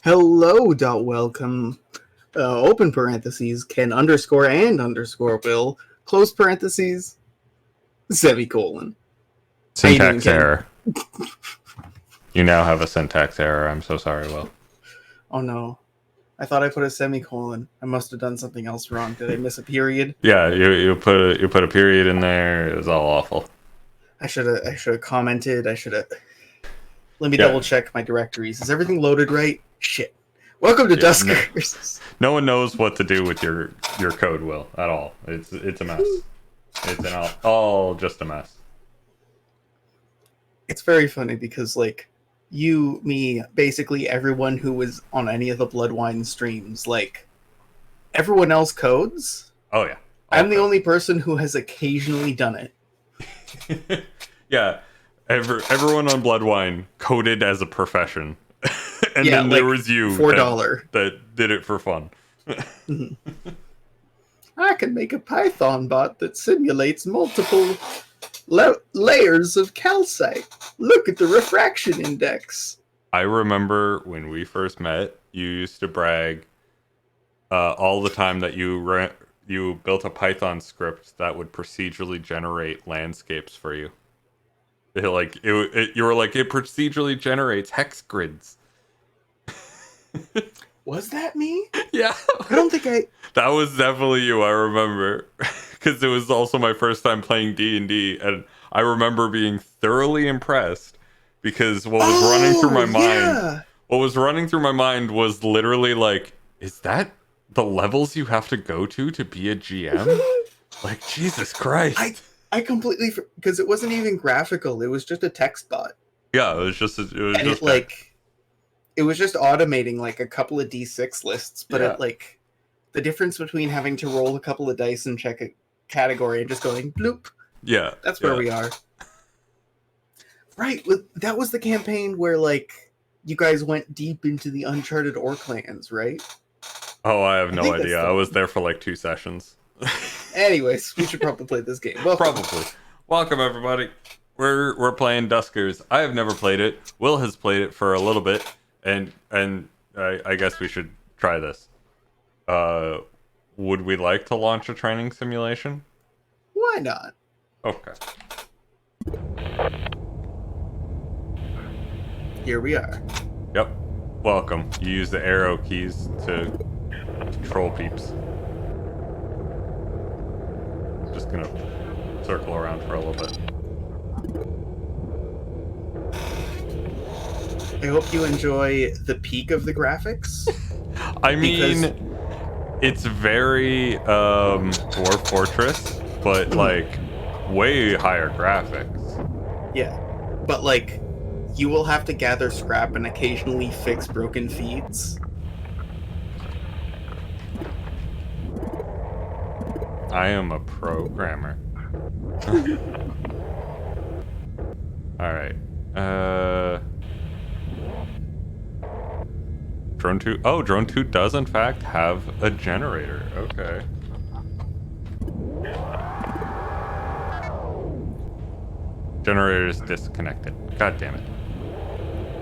Hello, welcome, open parentheses, Ken underscore and underscore Will, close parentheses, semicolon. How you doing, Syntax Ken? error. You now have a syntax error. I'm so sorry, Will. Oh no. I thought I put a semicolon. I must have done something else wrong. Did I miss a period? Yeah, you put a period in there. It was all awful. I should have commented. Let me Yeah. double check my directories. Is everything loaded right? Shit. Welcome to Duskers. No one knows what to do with your code, Will, at all. It's a mess. It's all just a mess. It's very funny because you, me, basically everyone who was on any of the Bloodwine streams, everyone else codes. Oh yeah. I'm the only person who has occasionally done it. Yeah. Everyone on Bloodwine coded as a profession. And then there was you $4 that did it for fun. I can make a Python bot that simulates multiple layers of calcite. Look at the refraction index. I remember when we first met, you used to brag all the time that you built a Python script that would procedurally generate landscapes for you. You were like, it procedurally generates hex grids. Was that me? Yeah. I don't think That was definitely you, I remember. Because it was also my first time playing D&D, and I remember being thoroughly impressed because what was running through my mind was literally like, is that the levels you have to go to be a GM? Like, Jesus Christ. I completely, because it wasn't even graphical. It was just a text bot. Yeah, it was just automating like a couple of D6 lists, but the difference between having to roll a couple of dice and check a category and just going bloop. Yeah. That's where we are. Right. That was the campaign where you guys went deep into the Uncharted Orclands, right? Oh, I have no idea. I was there for like 2 sessions. Anyways, we should probably play this game. Probably. Welcome, everybody. We're playing Duskers. I have never played it. Will has played it for a little bit, and I guess we should try this. Would we like to launch a training simulation? Why not? Okay. Here we are. Yep. Welcome. You use the arrow keys to control peeps. Just gonna circle around for a little bit. I hope you enjoy the peak of the graphics. I mean, it's very Dwarf Fortress, but way higher graphics. Yeah, but you will have to gather scrap and occasionally fix broken feeds. I am a programmer. Alright. Drone 2. Oh, Drone 2 does in fact have a generator. Okay. Generator is disconnected. God damn it.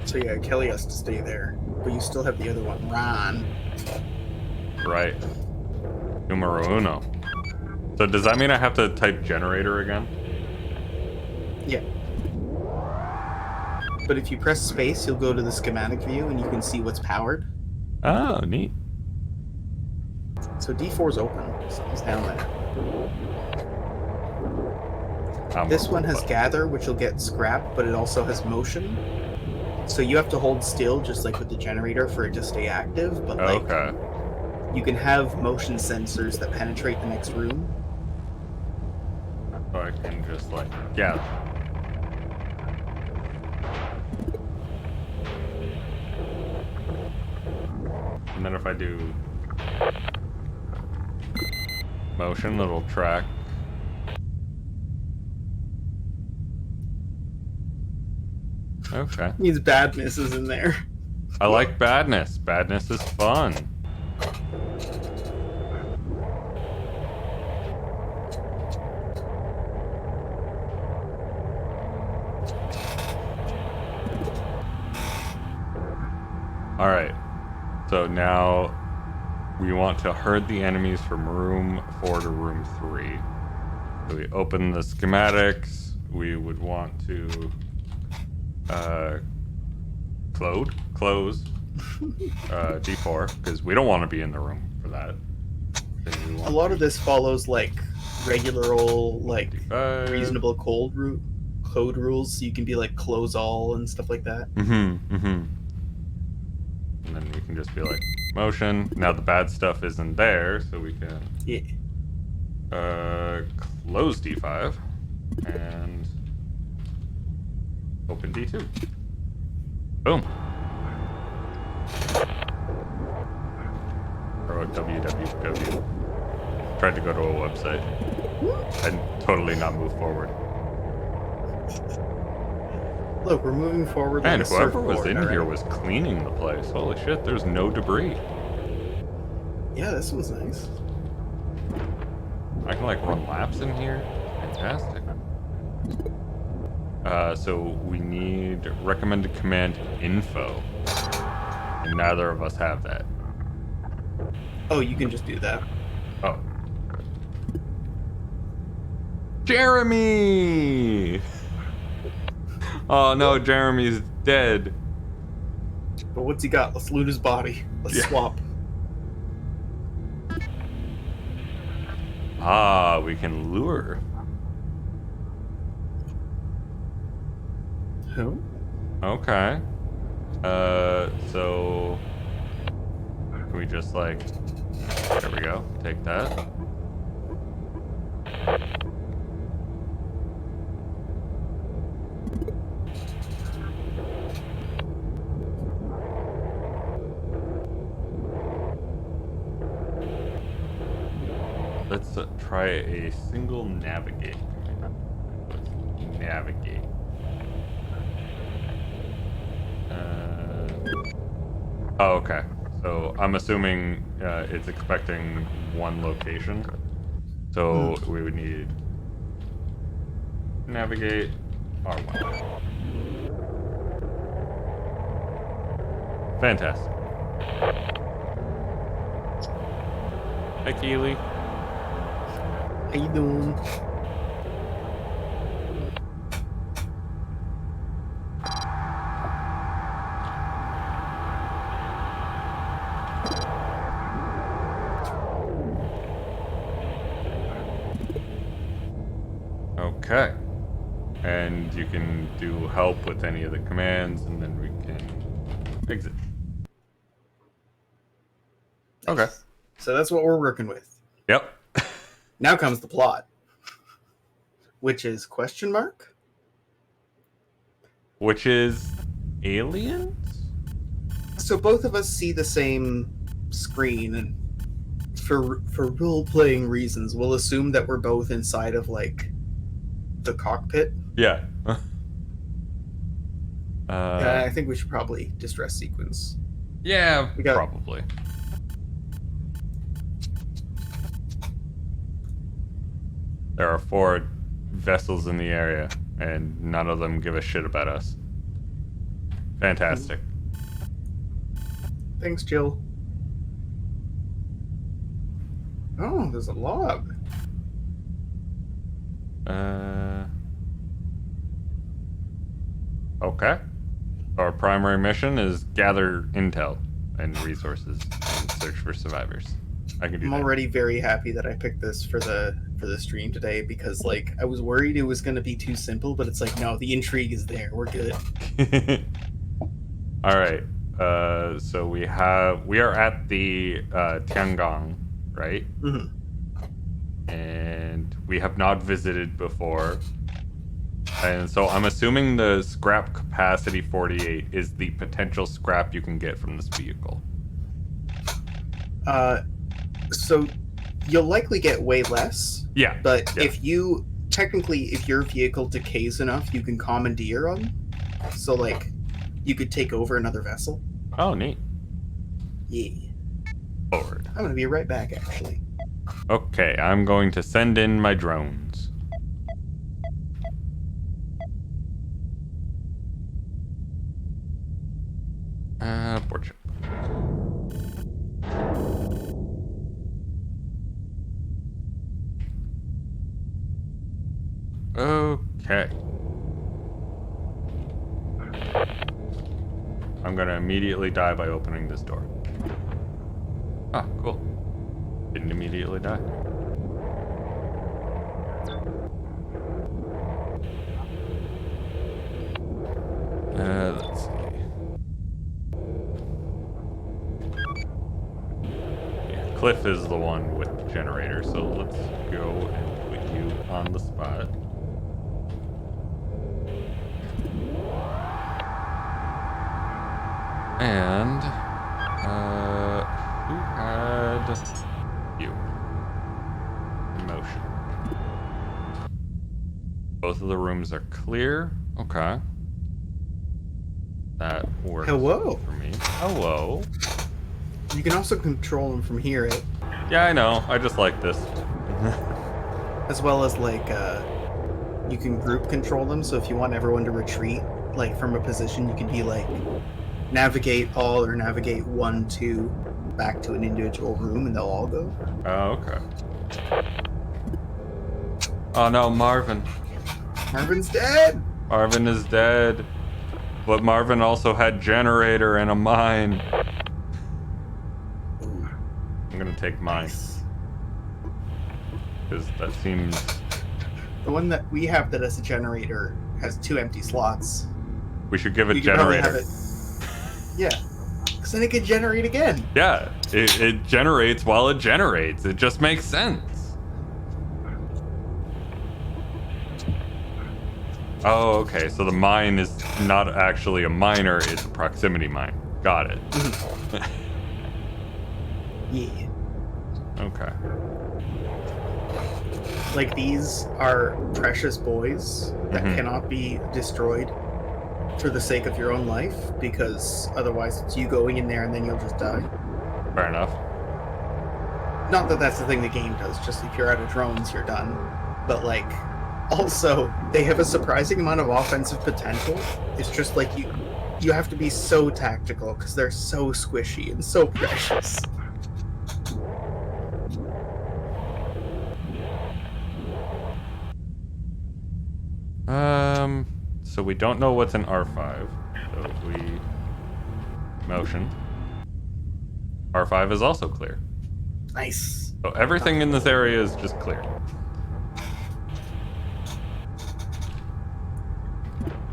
So yeah, Kelly has to stay there. But you still have the other one, Ron. Right. Numero uno. So does that mean I have to type generator again? Yeah. But if you press space, you'll go to the schematic view and you can see what's powered. Oh, neat. So D4's open. So it's down there. This one has gather, which will get scrap, but it also has motion. So you have to hold still, just like with the generator, for it to stay active. But you can have motion sensors that penetrate the next room. So I can just gather. And then if I do motion, it'll track. Okay. Means badness is in there. I like badness. Badness is fun. All right. So now we want to herd the enemies from room 4 to room 3. So we open the schematics. We would want to close D4 because we don't want to be in the room for that. A lot of this follows like regular old like D5. reasonable code rules, so you can be like close all and stuff like that. And then we can just be like motion. Now the bad stuff isn't there, so we can close D5 and open D2. Boom. Or www. Tried to go to a website and totally not move forward. Look, we're moving forward. And like whoever was in here was cleaning the place. Holy shit, there's no debris. Yeah, this one's nice. I can like run laps in here. Fantastic. So we need recommended command info. And neither of us have that. Oh, you can just do that. Oh. Jeremy! Oh no, Jeremy's dead. But what's he got? Let's loot his body. Let's swap. Ah, we can lure. Who? Okay. So can we just like, there we go, take that. Let's try a single navigate. Let's navigate. Oh, okay. So I'm assuming it's expecting one location. So we would need navigate R1. Fantastic. Hi, Keely. How you doing? Okay. And you can do help with any of the commands, and then we can exit. Nice. Okay. So that's what we're working with. Yep. Now comes the plot, which is question mark? Which is aliens? So both of us see the same screen, and for role-playing reasons, we'll assume that we're both inside of, like, the cockpit. Yeah. I think we should probably distress sequence. Yeah, probably. There are 4 vessels in the area, and none of them give a shit about us. Fantastic. Thanks, Jill. Oh, there's a log. Okay. Our primary mission is gather intel and resources and search for survivors. I can do that. I'm already very happy that I picked this for the stream today, because like I was worried it was going to be too simple, but it's like, no, the intrigue is there. We're good. All right. So we are at the Tiangong, right? Mm-hmm. And we have not visited before. And so I'm assuming the scrap capacity 48 is the potential scrap you can get from this vehicle. So you'll likely get way less. Yeah. But if your vehicle decays enough, you can commandeer them. So like, you could take over another vessel. Oh, neat. Yeah. Forward. I'm gonna be right back, actually. Okay, I'm going to send in my drones. Board ship. Okay. I'm gonna immediately die by opening this door. Ah, cool. Didn't immediately die. Let's see. Yeah, Cliff is the one with the generator, so let's go and put you on the spot. And, who had you? Emotion. Both of the rooms are clear. Okay. That works Hello. for me. Hello. You can also control them from here, Yeah, I know. I just like this. as well as like you can group control them. So if you want everyone to retreat, like from a position, you can be like navigate all or navigate 1, 2 back to an individual room, and they'll all go. Oh, okay. Oh no, Marvin. Marvin's dead. Marvin is dead. But Marvin also had generator and a mine. Ooh, I'm gonna take mine. nice. Because that seems... The one that we have that has a generator has 2 empty slots. We should give it You could probably generator. have it. Yeah, because then it could generate again. Yeah, it generates while it generates. It just makes sense. Oh, okay. So the mine is not actually a miner, it's a proximity mine. Got it. Yeah. Okay. Like these are precious boys that cannot be destroyed for the sake of your own life, because otherwise it's you going in there and then you'll just die. Fair enough. Not that that's the thing the game does, just if you're out of drones, you're done. But like, also, they have a surprising amount of offensive potential. It's just like you have to be so tactical because they're so squishy and so precious. So we don't know what's in R5. So if we motion, R5 is also clear. Nice. So everything in this area is just clear.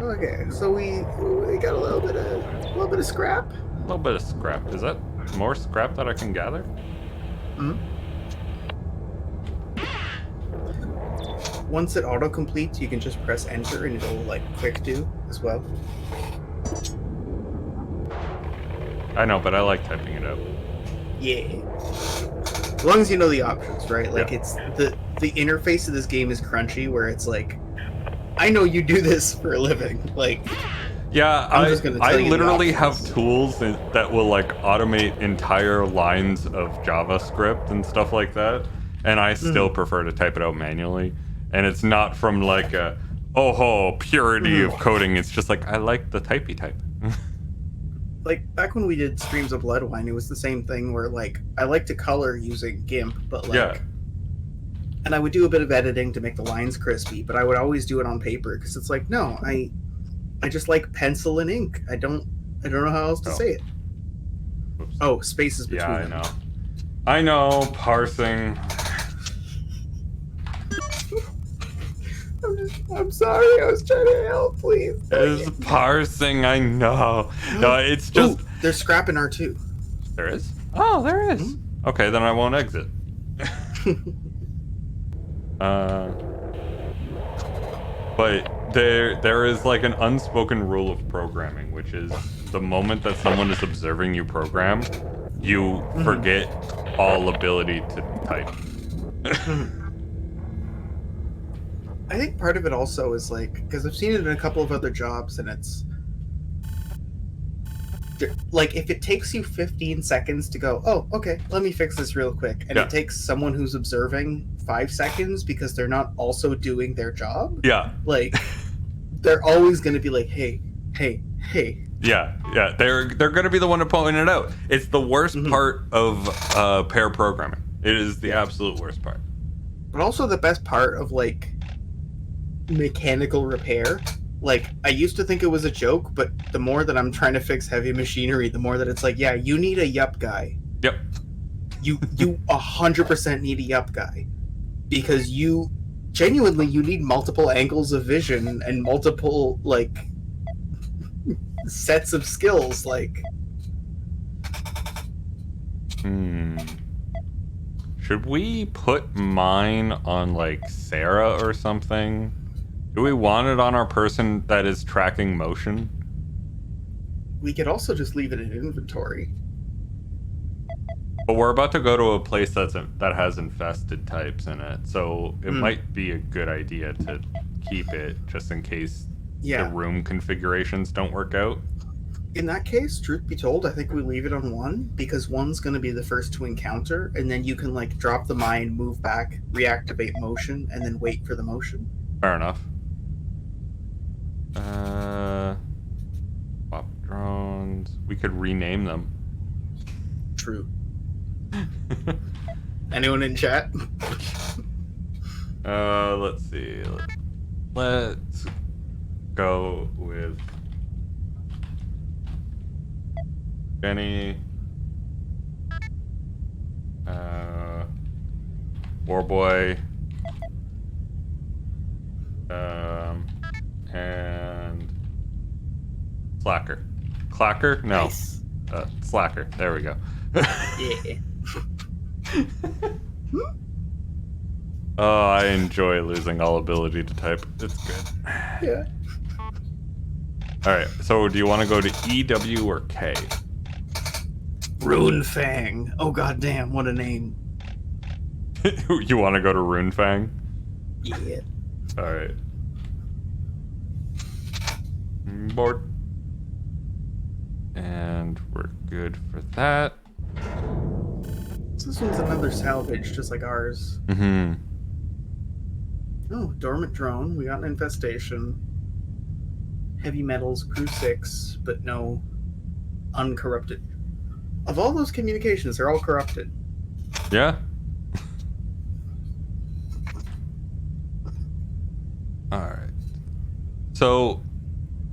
Okay, so we got a little bit of scrap. A little bit of scrap. Is that more scrap that I can gather? Hmm. Once it auto completes, you can just press enter and it'll like quick do as well. I know, but I like typing it out. Yeah. As long as you know the options, right? Like Yeah. it's the interface of this game is crunchy, where it's like, I know you do this for a living. Like, Yeah, I'm just gonna tell I you the literally have options. tools that will like automate entire lines of JavaScript and stuff like that, and I still prefer to type it out manually. And it's not from like a purity of coding. It's just like I like the typey type. Like back when we did streams of Bloodwine, it was the same thing where like I like to color using GIMP, but like, Yeah. and I would do a bit of editing to make the lines crispy, but I would always do it on paper because it's like, no, I just like pencil and ink. I don't know how else to say it. Oops. Oh, spaces between Yeah, I them. know. I know, parsing. I'm sorry. I was trying to help. Please. It's parsing, I know. No, it's just... Ooh, there's scrap in R2. There is? Oh, there is. Okay, then I won't exit. But there is like an unspoken rule of programming, which is the moment that someone is observing you program, you forget all ability to type. I think part of it also is like, because I've seen it in a couple of other jobs, and it's like if it takes you 15 seconds to go, oh, okay, let me fix this real quick, and Yeah. it takes someone who's observing 5 seconds because they're not also doing their job, Yeah. like they're always going to be like, hey. Yeah, they're going to be the one to point it out. It's the worst part of pair programming. It is the absolute worst part. But also the best part of like mechanical repair. Like, I used to think it was a joke, but the more that I'm trying to fix heavy machinery, the more that it's like, yeah, you need a yup guy. Yep. You 100% need a yup guy. Because you genuinely you need multiple angles of vision and multiple like sets of skills. Like, should we put mine on like Sarah or something? Do we want it on our person that is tracking motion? we could also just leave it in inventory. But we're about to go to a place that has infested types in it, so it might be a good idea to keep it just in case the room configurations don't work out. In that case, truth be told, I think we leave it on 1 because 1's going to be the first to encounter, and then you can like drop the mine, move back, reactivate motion, and then wait for the motion. Fair enough. Swap drones. We could rename them. True. Anyone in chat? Let's see. Let's go with Jenny. Warboy. And Slacker. Clacker? No. Nice. Slacker. There we go. Yeah. Oh, I enjoy losing all ability to type. It's good. Yeah. Alright, so do you want to go to E, W, or K? Runefang. Oh goddamn, what a name. You want to go to Runefang? Yeah. Alright. Board. And we're good for that. So this one's another salvage, just like ours. Mm-hmm. Oh, dormant drone. We got an infestation. Heavy metals, crew 6, but no uncorrupted. Of all those communications, they're all corrupted. Yeah. Alright. So,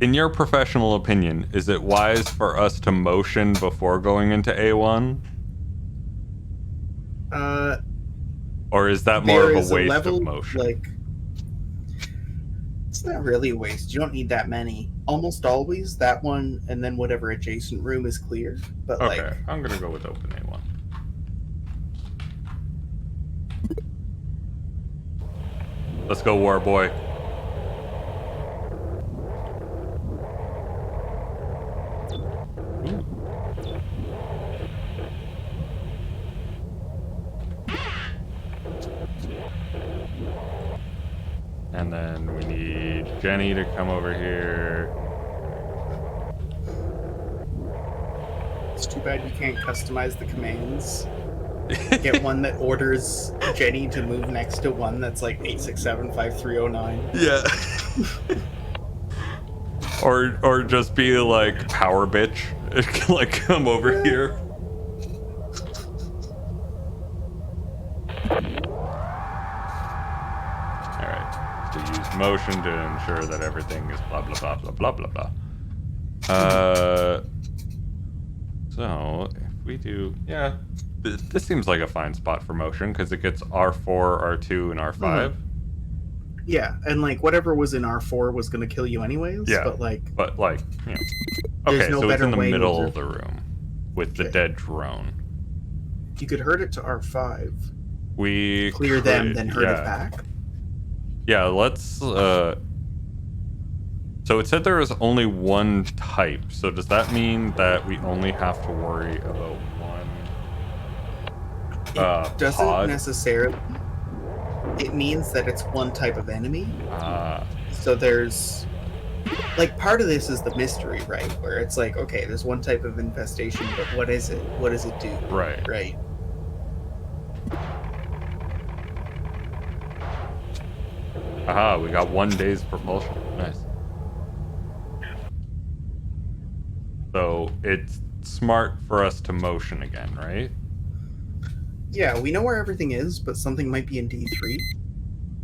in your professional opinion, is it wise for us to motion before going into A1? Or is that more of a waste of motion? Like, it's not really a waste. You don't need that many. Almost always that one, and then whatever adjacent room is clear. But okay, like, I'm gonna go with open A1. Let's go, Warboy. And then we need Jenny to come over here. it's too bad you can't customize the commands. Get one that orders Jenny to move next to one that's like 8675309. Yeah. or just be like power bitch. Like come over here. Alright. To use motion to ensure that everything is blah blah blah blah blah blah blah. So if we do this seems like a fine spot for motion because it gets R4, R2, and R5. Mm-hmm. Yeah, and like whatever was in R4 was going to kill you anyways. Yeah, but like, you know. Okay, no so it's in the way middle of the room with the dead drone. You could herd it to R5. We clear them, then herd it back. Yeah, let's. So it said there was only one type. So does that mean that we only have to worry about one? It doesn't necessarily. It means that it's one type of enemy. So there's like part of this is the mystery, right? Where it's like, okay, there's one type of infestation, but what is it? What does it do? Right. Right. Aha, we got 1 day's propulsion. Nice. So it's smart for us to motion again, right? Yeah, we know where everything is, but something might be in D3.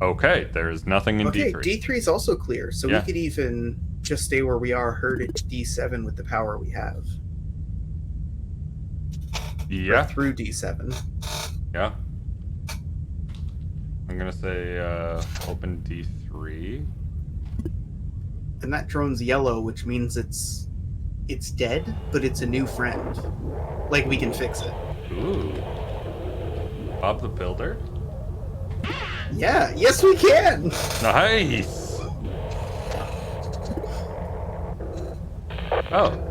Okay, there's nothing in Okay, D3. D3 is also clear, so Yeah. we could even just stay where we are, herd at D7 with the power we have. Or Yeah. through D7. Yeah. I'm gonna say open D3. And that drone's yellow, which means it's dead, but it's a new friend. Like, we can fix it. Ooh. Bob the Builder? Yeah, yes we can! Nice! Oh.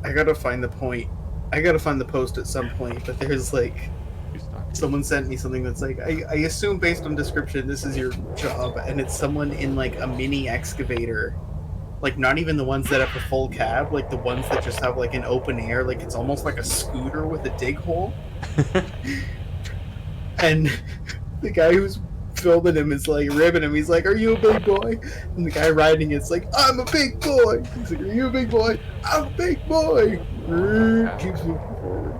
I gotta find the point. I gotta find the post at some point, but there's like... Someone sent me something that's like, I assume based on description this is your job, and it's someone in like a mini excavator. Like, not even the ones that have a full cab, like the ones that just have like an open air, like it's almost like a scooter with a dig hole. And the guy who's filming him is like ribbing him. He's like, "Are you a big boy?" And the guy riding it's like, "I'm a big boy." He's like, "Are you a big boy?" "I'm a big boy." Keeps moving forward.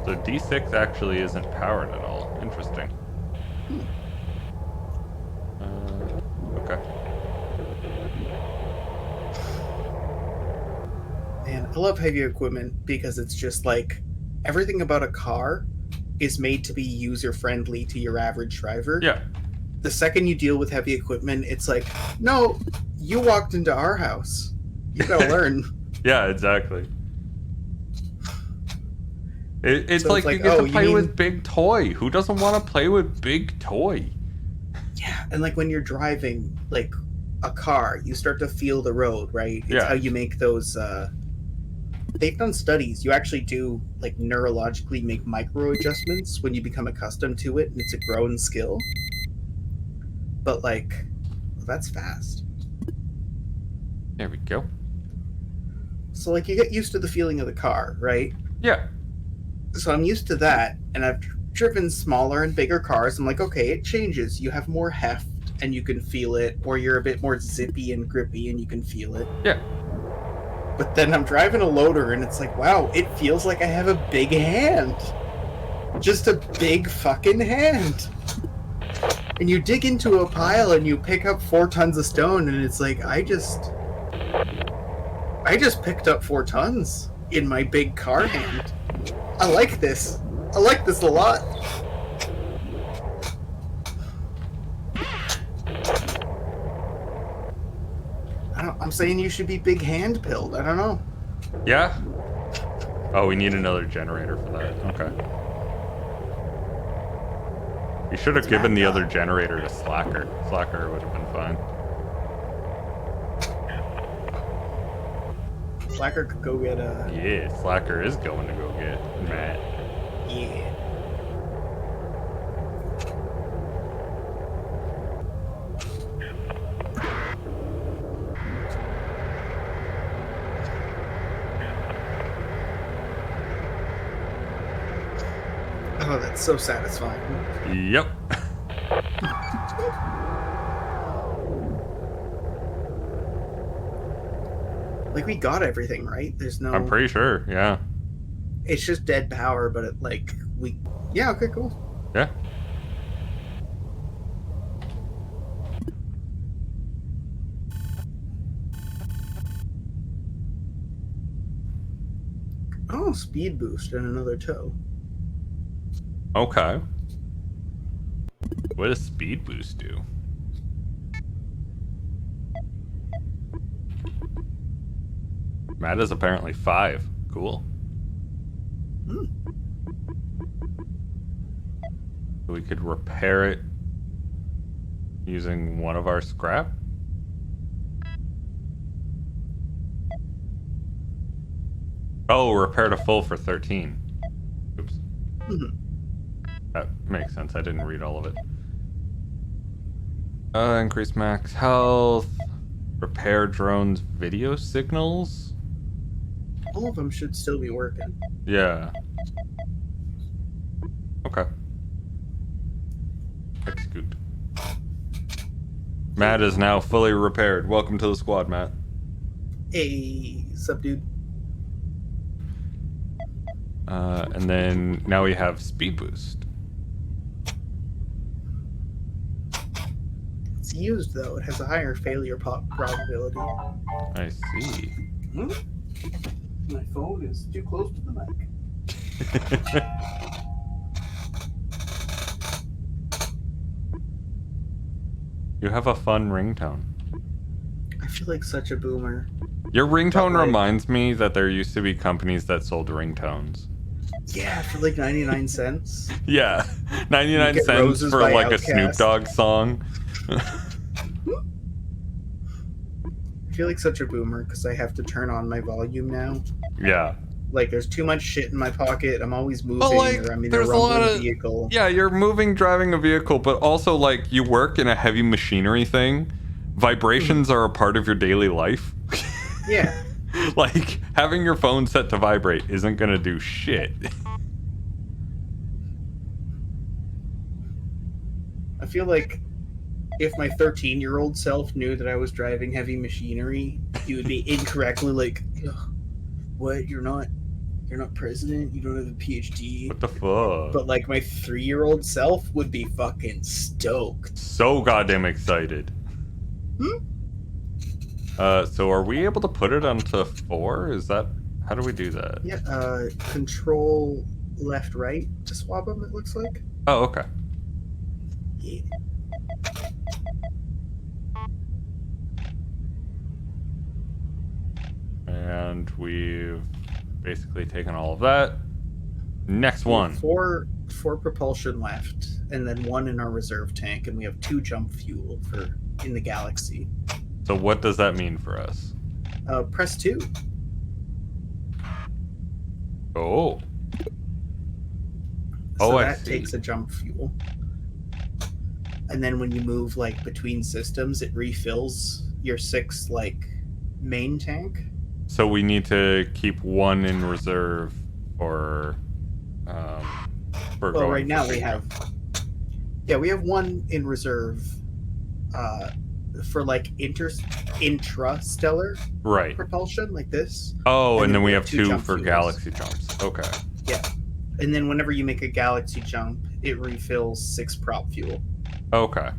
So D6 actually isn't powered at all. Interesting. Okay. Man, I love heavy equipment because it's just like everything about a car is made to be user friendly to your average driver. Yeah. The second you deal with heavy equipment, it's like, no, you walked into our house. You gotta learn. Yeah, exactly. It's So like, it's like, you get oh, to play you mean- with big toy. Who doesn't want to play with big toy? Yeah, and like when you're driving like a car, you start to feel the road, right? It's how you make those they've done studies. You actually do like neurologically make micro adjustments when you become accustomed to it, and it's a grown skill. But like, well, that's fast. There we go. So like you get used to the feeling of the car, right? Yeah. So I'm used to that, and I've driven smaller and bigger cars. I'm like, okay, it changes. You have more heft, and you can feel it, or you're a bit more zippy and grippy, and you can feel it. Yeah. But then I'm driving a loader, and it's like, wow, it feels like I have a big hand. Just a big fucking hand. And you dig into a pile, and you pick up 4 tons of stone, and it's like, I just picked up 4 tons in my big car hand. I like this. I like this a lot. I'm saying you should be big hand pilled. I don't know. Yeah? Oh, we need another generator for that. Okay. You should have given the other generator to Slacker. Slacker would have been fine. Slacker could go get a... Yeah, Slacker is going to go get Matt. Yeah. Oh, that's so satisfying. Yep. Like, we got everything, right? There's no... I'm pretty sure, yeah. It's just dead power, but it, like, we... Yeah, okay, cool. Yeah. Oh, speed boost and another toe. Okay. What does speed boost do? Matt is apparently 5. Cool. We could repair it using one of our scrap. Oh, repair to full for 13. Oops. That makes sense. I didn't read all of it. Increase max health. Repair drones video signals. All of them should still be working. Yeah. Okay. Execute. Matt is now fully repaired. Welcome to the squad, Matt. Hey, sup, dude? And then now we have speed boost. it's used though, it has a higher failure probability. I see. Hmm? My phone is too close to the mic. You have a fun ringtone. I feel like such a boomer. Your ringtone reminds me that there used to be companies that sold ringtones. Yeah, for like 99 cents. Yeah, 99 cents for like a Snoop Dogg song. I feel like such a boomer because I have to turn on my volume now. Yeah. Like, there's too much shit in my pocket. I'm always moving, or I'm in a rumbling vehicle. Yeah, you're moving, driving a vehicle, but also, like, you work in a heavy machinery thing. Vibrations are a part of your daily life. Yeah. Like, having your phone set to vibrate isn't gonna do shit. I feel like if my 13-year-old self knew that I was driving heavy machinery, he would be incorrectly like, what? You're not president? You don't have a PhD? What the fuck? But like my 3-year-old self would be fucking stoked. So goddamn excited. So are we able to put it onto 4? Is that... How do we do that? Yeah, control left, right to swap them, it looks like. Oh, okay. Yeah. And we've basically taken all of that. Next one. Four propulsion left, and then 1 in our reserve tank, and we have 2 jump fuel for in the galaxy. So what does that mean for us? Press 2. Oh. So I that see. takes a jump fuel. And then when you move like between systems, it refills your 6 like main tank. So we need to keep 1 in reserve for well, right now we have we have 1 in reserve for like intrastellar propulsion like this. Oh, and then we have 2 for fuels. galaxy jumps. Okay. Yeah. And then whenever you make a galaxy jump, it refills 6 prop fuel. Okay.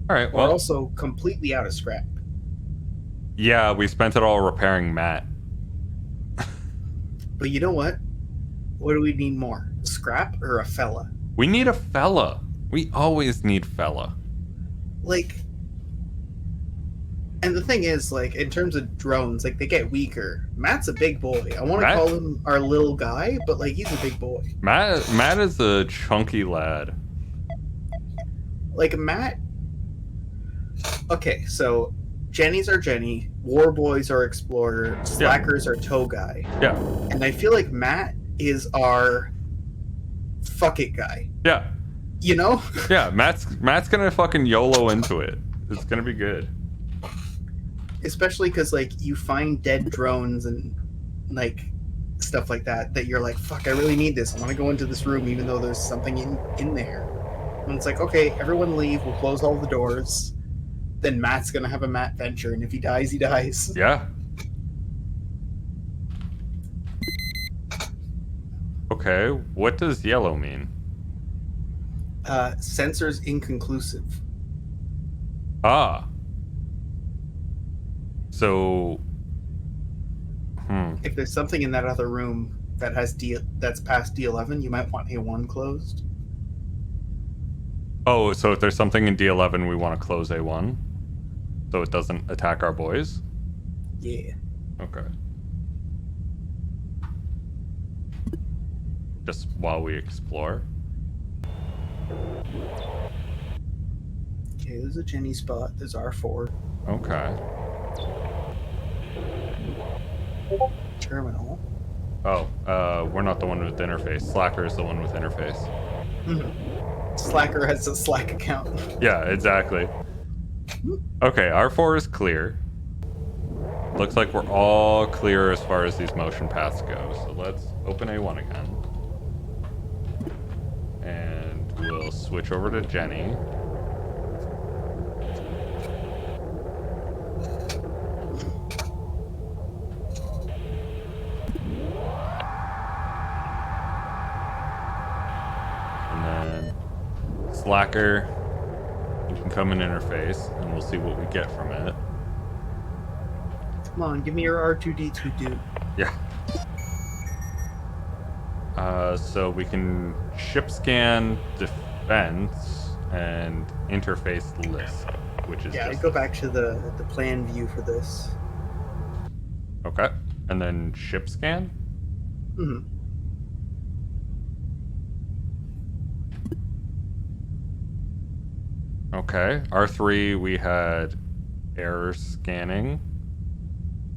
All right. We're also completely out of scrap. Yeah, we spent it all repairing Matt. But you know what? What do we need more? Scrap or a fella? We need a fella. We always need fella. Like, and the thing is, like, in terms of drones, like, they get weaker. Matt's a big boy. I want to call him our little guy, but, like, he's a big boy. Matt is a chunky lad. Like, Matt... Okay, so Jenny's our Jenny, War Boys are Explorer, Slackers are Tow Guy. Yeah. And I feel like Matt is our fuck it guy. Yeah. You know? Yeah, Matt's gonna fucking YOLO into it. It's gonna be good. Especially because, like, you find dead drones and, like, stuff like that you're like, fuck, I really need this. I want to go into this room even though there's something in there. And it's like, okay, everyone leave. We'll close all the doors. Then Matt's going to have a Matt venture, and if he dies, he dies. Yeah. Okay, what does yellow mean? Sensors inconclusive. Ah. So... If there's something in that other room that has that's past D11, you might want A1 closed. Oh, so if there's something in D11, we want to close A1? So it doesn't attack our boys? Yeah. Okay. Just while we explore. Okay, there's a Jenny spot. There's R4. Okay. Terminal. Oh, we're not the one with interface. Slacker is the one with interface. Mm-hmm. Slacker has a Slack account. Yeah, exactly. Okay, R4 is clear. Looks like we're all clear as far as these motion paths go. So let's open A1 again. And we'll switch over to Jenny. And then Slacker. incoming interface, and we'll see what we get from it. Come on, give me your R2D2 dude. Yeah. So we can ship scan defense and interface list, which is I go back to the plan view for this. Okay, and then ship scan. Mm-hmm. Okay, R3 we had error scanning.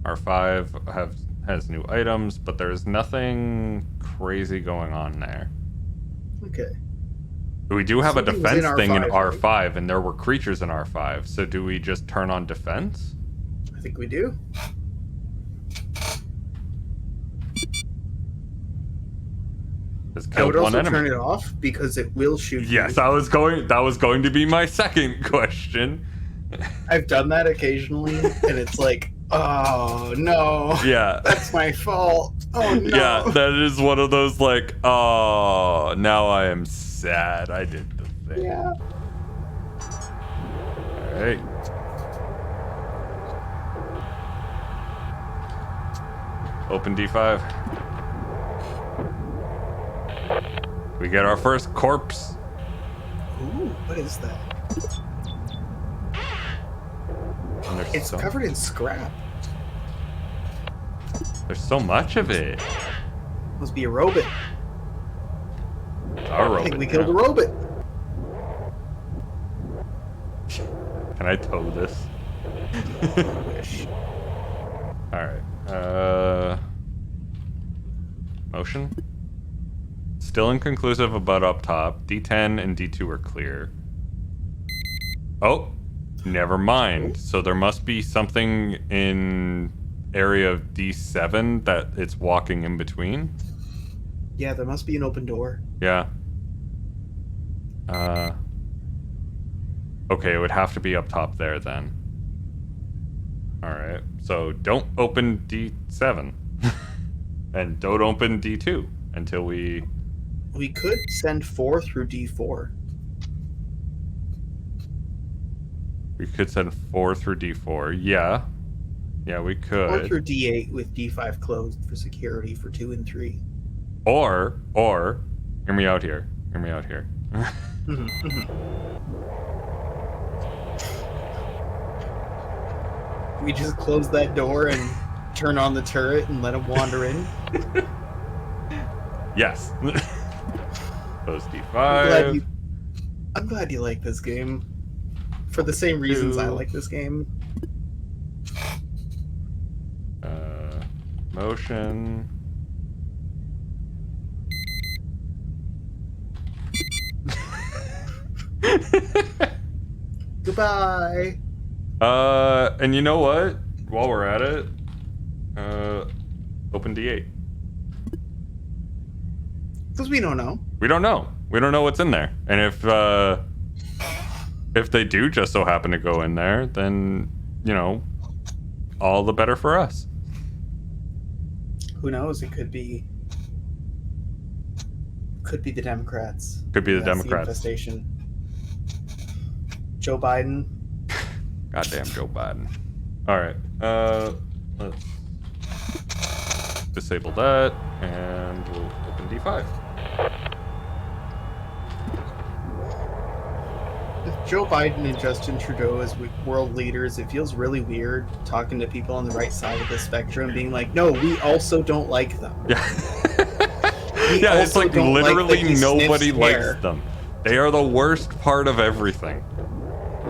R5 has new items, but there's nothing crazy going on there. Okay. We do have a defense thing in R5, right? and there were creatures in R5. So do we just turn on defense? I think we do. I would also turn it off because it will shoot you. Yes, that was going to be my second question. I've done that occasionally, and it's like, oh no. Yeah. That's my fault. Oh no. Yeah, that is one of those like, oh, now I am sad I did the thing. Yeah. Alright. Open D5. We get our first corpse. Ooh, what is that? It's covered in scrap. There's so much of it. Must be a robot. Our robot. I think we killed a robot. Can I tow this? I wish. Alright. Motion? Still inconclusive about up top. D10 and D2 are clear. Oh, never mind. So there must be something in area of D7 that it's walking in between. Yeah, there must be an open door. Yeah. Okay, it would have to be up top there then. Alright, so don't open D7. And don't open D2 until we... We could send 4 through D4. We could send 4 through D4. Yeah. Yeah, we could. 4 through D8 with D5 closed for security for 2 and 3. Or, hear me out here. Hear me out here. We just close that door and turn on the turret and let them wander in. Yes. Close D5. I'm glad you like this game. For the same reasons I like this game. Motion. Goodbye. And you know what? While we're at it, open D8. Because we don't know. We don't know. We don't know what's in there. And if they do just so happen to go in there, then, you know, all the better for us. Who knows? It could be the Democrats. Could be the Democrats. The infestation. Joe Biden. Goddamn Joe Biden. All right. Let's disable that, and we'll open D5. With Joe Biden and Justin Trudeau as world leaders, it feels really weird talking to people on the right side of the spectrum, being like, "No, we also don't like them." Yeah. Yeah, it's like literally nobody likes them. They are the worst part of everything.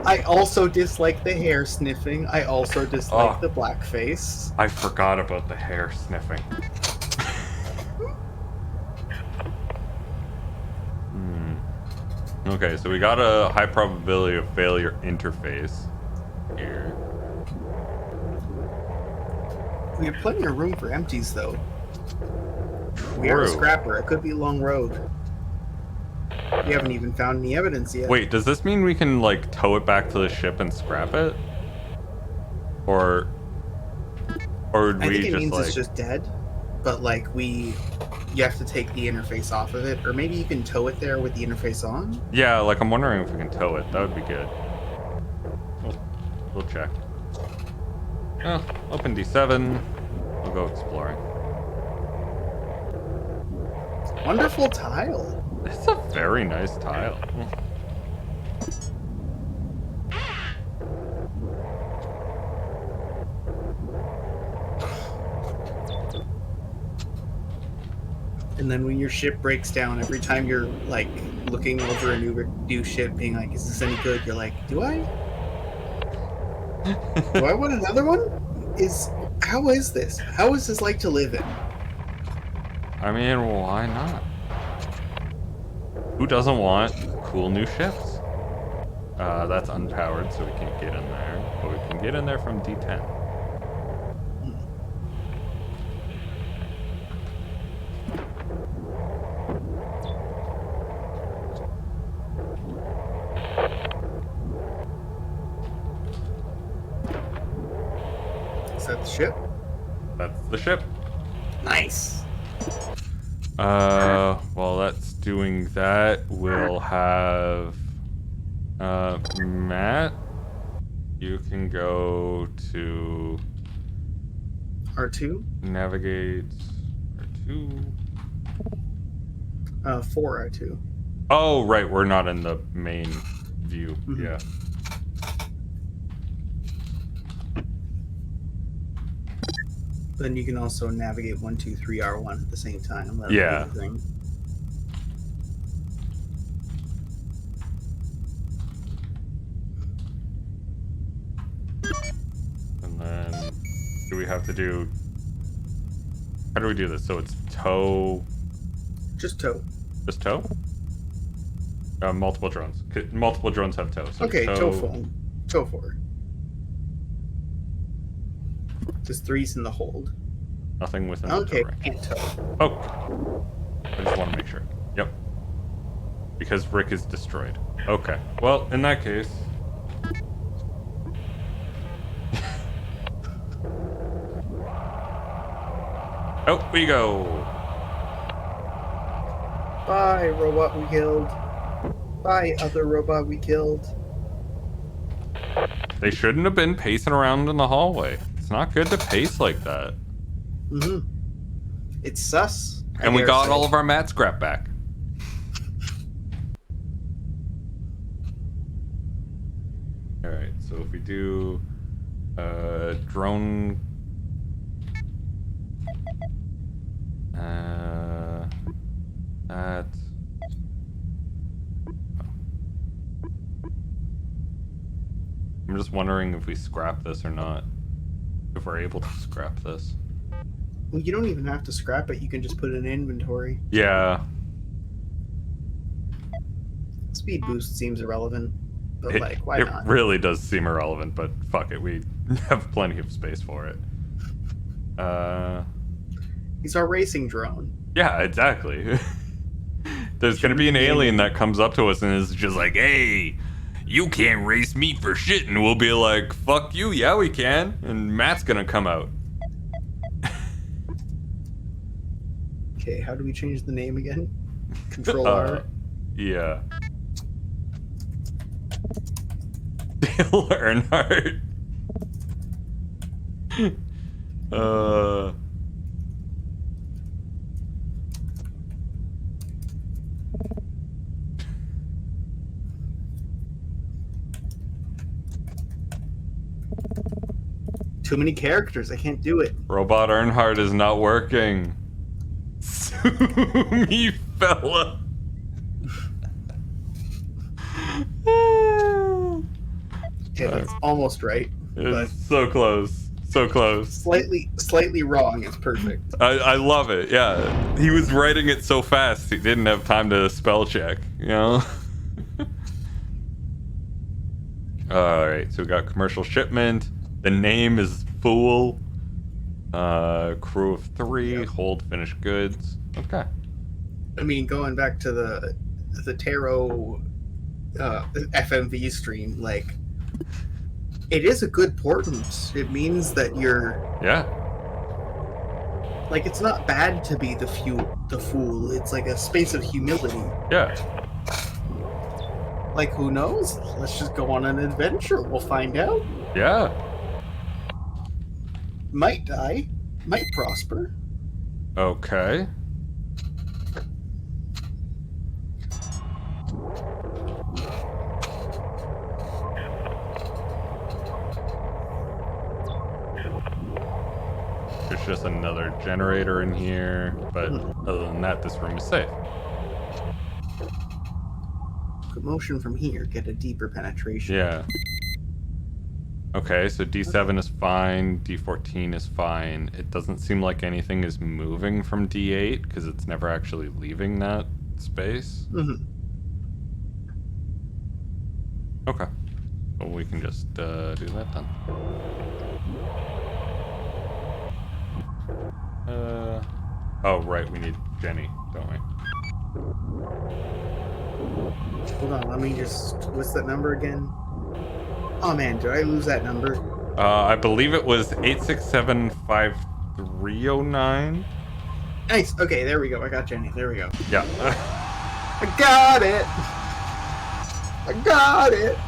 I also dislike the hair sniffing. I also dislike the blackface. I forgot about the hair sniffing. Okay, so we got a high probability of failure interface here. We have plenty of room for empties, though. True. We are a scrapper. It could be a long road. We haven't even found any evidence yet. Wait, does this mean we can, like, tow it back to the ship and scrap it? Or would we I think it just, means like... it's just dead. But, like, you have to take the interface off of it. Or maybe you can tow it there with the interface on? Yeah, like, I'm wondering if we can tow it. That would be good. we'll check. Oh, open D7. We'll go exploring. Wonderful tile. It's a very nice tile. And then when your ship breaks down, every time you're like looking over a new ship, being like, "Is this any good?" You're like, "Do I? Do I want another one? How is this? How is this like to live in?" I mean, why not? Who doesn't want cool new ships? That's unpowered, so we can't get in there. But we can get in there from D10. Is that the ship? That's the ship. Nice. While that's doing that, we'll have Matt, you can go to R2? navigate R2. 4 R2. Oh, right, we're not in the main view. Mm-hmm. Yeah. Then you can also navigate 1, 2, 3 R1 at the same time. Yeah. And then do we have to do... How do we do this? So it's tow... Just tow. Just tow? Multiple drones. Multiple drones have tow. So okay, tow forward. Tow forward. Just 3's in the hold. Nothing within the tow range. Can't tow. Oh. I just want to make sure. Yep. Because Rick is destroyed. Okay. Well, in that case... Out we go! Bye, robot we killed. Bye, other robot we killed. They shouldn't have been pacing around in the hallway. It's not good to pace like that. Mm-hmm. It's sus. And we got all of our mat scrap back. Alright, so if we do drone that I'm just wondering if we scrap this or not. If we're able to scrap this. Well, you don't even have to scrap it. You can just put it in inventory. Yeah. Speed boost seems irrelevant. But, why not? It really does seem irrelevant, but fuck it. We have plenty of space for it. He's our racing drone. Yeah, exactly. There's gonna be an alien that comes up to us and is just like, hey, you can't race me for shit. And we'll be like, fuck you, yeah we can. And Matt's gonna come out. Okay, how do we change the name again? Control R? Yeah. Dale Earnhardt. Too many characters, I can't do it. Robot Earnhardt is not working. Sue me, fella. Okay, that's almost right. It's so close. So close. Slightly wrong. It's perfect. I love it. Yeah. He was writing it so fast he didn't have time to spell check, you know? Alright, so we got commercial shipment. The name is Fool. Crew of 3, yep. Hold finished goods. Okay. I mean, going back to the Tarot FMV stream, like, it is a good portent. It means that you're... Yeah. Like, it's not bad to be the fool. It's like a space of humility. Yeah. Like, who knows? Let's just go on an adventure. We'll find out. Yeah. Might die. Might prosper. Okay. There's just another generator in here, but other than that, this room is safe. Motion from here, get a deeper penetration. Yeah. Okay, so D7 is fine, D14 is fine. It doesn't seem like anything is moving from D8 because it's never actually leaving that space. Okay. Well, we can just do that then. Oh, right, we need Jenny, don't we? Hold on, let me just... What's that number again? Oh man, did I lose that number? I believe it was 8675309. Nice, okay, there we go. I got Jenny, there we go. Yeah. I got it! I got it!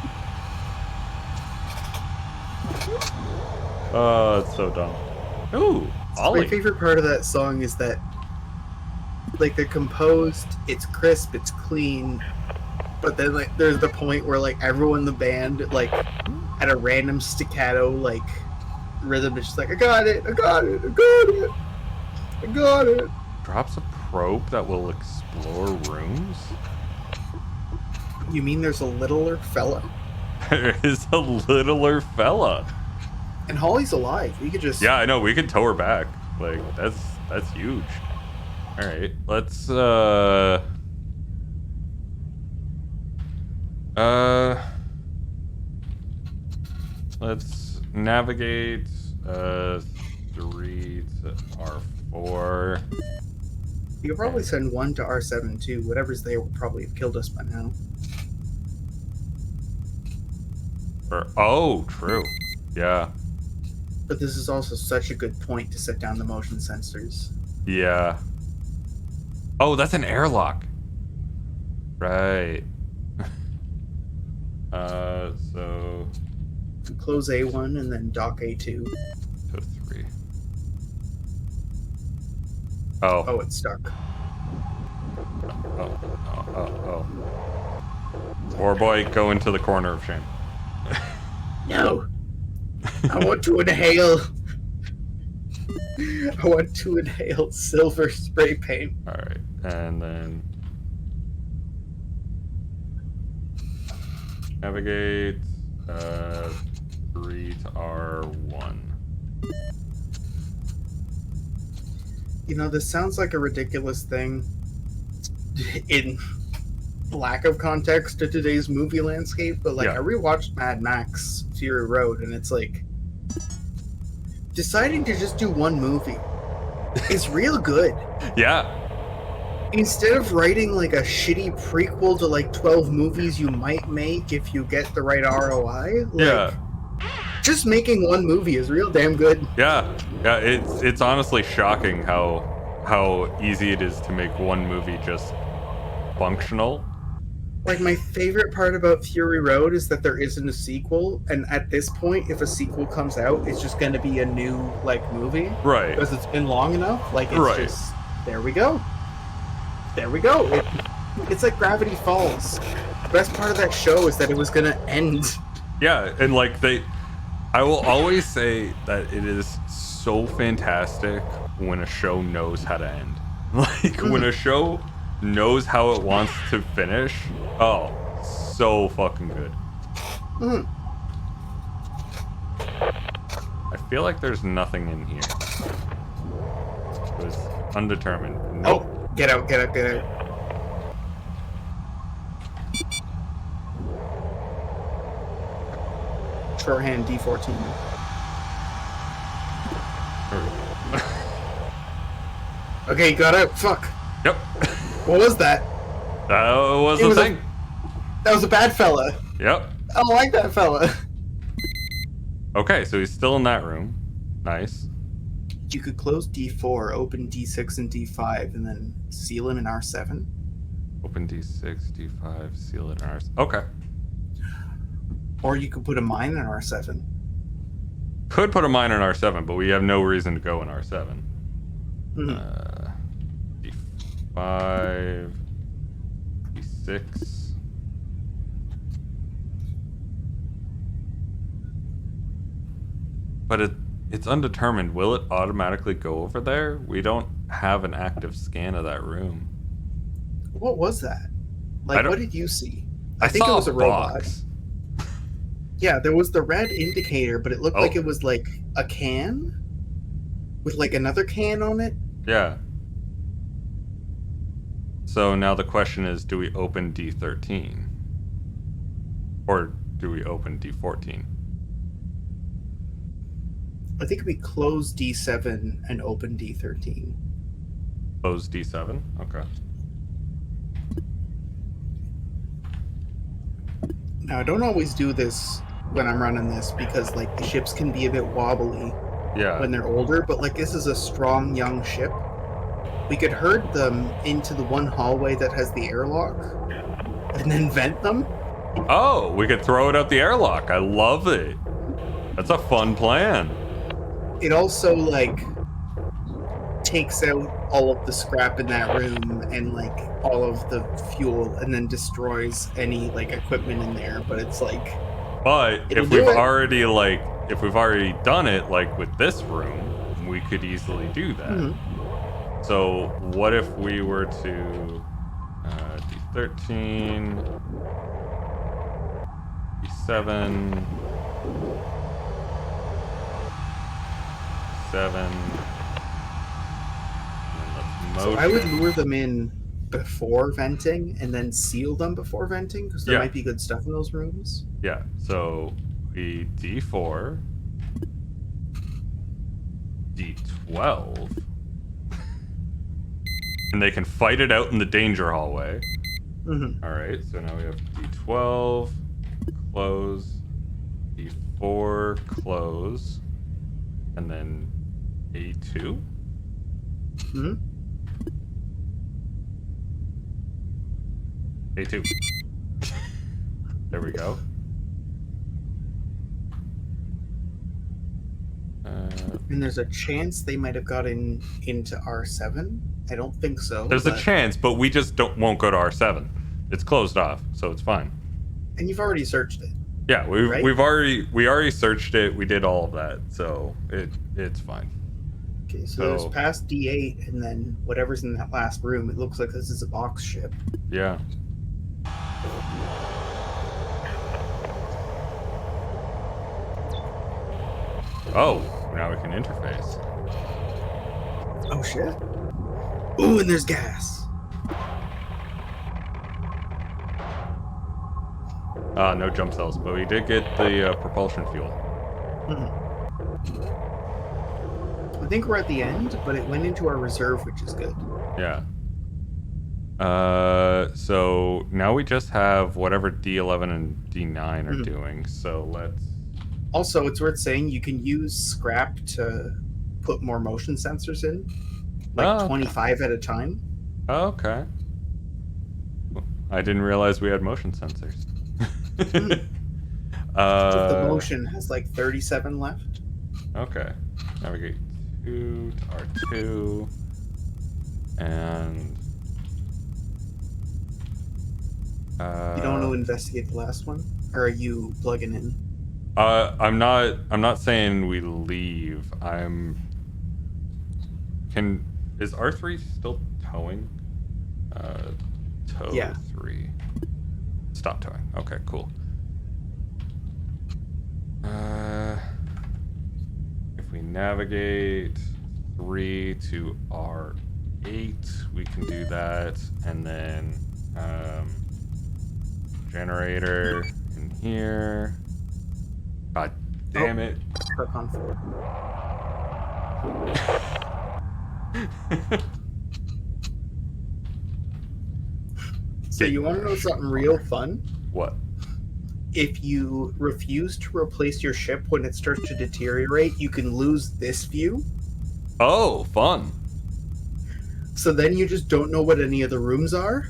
Oh, it's so dumb. Ooh, Ollie. My favorite part of that song is that, like, they're composed, it's crisp, it's clean, but then, like, there's the point where, like, everyone in the band, like, at a random staccato, like, rhythm is just like, I got it, I got it, I got it, I got it. Drops a probe that will explore rooms? You mean there's a littler fella? There is a littler fella. And Holly's alive. We could just... Yeah, I know. We could tow her back. Like, that's huge. All right, let's let's navigate 3 to R4. You could probably send 1 to R7 too. Whatever's there will probably have killed us by now. Oh, true. Yeah. But this is also such a good point to set down the motion sensors. Yeah. Oh, that's an airlock. Right. So... Close A1 and then dock A2. So 3. Oh. Oh, it's stuck. Oh. Poor boy, go into the corner of shame. No! I want to inhale... I want to inhale silver spray paint. Alright, and then... Navigate 3 to R1. You know, this sounds like a ridiculous thing in lack of context to today's movie landscape, but like, I rewatched Mad Max Fury Road, and it's like, deciding to just do one movie is real good. Yeah. Instead of writing like a shitty prequel to like 12 movies you might make if you get the right ROI, like, just making one movie is real damn good. Yeah, it's honestly shocking how easy it is to make one movie just functional. Like, my favorite part about Fury Road is that there isn't a sequel, and at this point, if a sequel comes out, it's just going to be a new, like, movie. Right. Because it's been long enough. Like, it's just, there we go. There we go. It's like Gravity Falls. The best part of that show is that it was going to end. Yeah, and, like, I will always say that it is so fantastic when a show knows how to end. Like, when a show knows how it wants to finish, oh, so fucking good. I feel like there's nothing in here. It was undetermined. Nope. Oh, get out. Shorthand D14. Okay, got out. Fuck. Yep. What was that? That was the thing. That was a bad fella. Yep. I don't like that fella. Okay, so he's still in that room. Nice. You could close D4, open D6 and D5, and then seal him in R7. Open D6, D5, seal it in R7. Okay. Or you could put a mine in R7. Could put a mine in R7, but we have no reason to go in R7. D5, D6. But it's undetermined. Will it automatically go over there? We don't have an active scan of that room. What was that? Like, what did you see? I think saw it was a robot. box. Yeah, there was the red indicator, but it looked like it was like a can with like another can on it. Yeah. So now the question is, do we open D13? Or do we open D14? I think we close D7 and open D13. Close D7? Okay. Now, I don't always do this when I'm running this because, like, the ships can be a bit wobbly when they're older, but, like, this is a strong, young ship. We could herd them into the one hallway that has the airlock and then vent them. Oh, we could throw it out the airlock. I love it. That's a fun plan. It also, like, takes out all of the scrap in that room and, like, all of the fuel and then destroys any, like, equipment in there. But it's like... But if we've already done it, like, with this room, we could easily do that. Mm-hmm. So what if we were to D13, D7, 7. So I would lure them in before venting and then seal them before venting because there might be good stuff in those rooms. Yeah, so we D4, D12, and they can fight it out in the danger hallway. Mm-hmm. All right, so now we have D12, close, D4, close, and then A2. Mm-hmm. A2. There we go. And there's a chance they might have gotten into R7. I don't think so. There's a chance, but we just won't go to R7. It's closed off, so it's fine. And you've already searched it. Yeah, we already searched it. We did all of that, so it's fine. Okay, so there's past D8, and then whatever's in that last room. It looks like this is a box ship. Yeah. Oh, now we can interface. Oh shit. Ooh, and there's gas. No jump cells, but we did get the propulsion fuel. I think we're at the end, but it went into our reserve, which is good. Yeah. So now we just have whatever D11 and D9 are doing, so let's... Also, it's worth saying you can use scrap to put more motion sensors in, like 25 at a time. Oh, okay. I didn't realize we had motion sensors. The motion has like 37 left. Okay. Navigate 2 to R2. And... you don't want to investigate the last one? Or are you plugging in? I'm not saying we leave. Is R3 still towing? Tow 3. Stop towing. Okay, cool. If we navigate 3 to R8, we can do that, and then generator in here. God damn it. Perk on 4. So you want to know something real fun? What? If you refuse to replace your ship when it starts to deteriorate, you can lose this view. Oh, fun. So then you just don't know what any of the rooms are.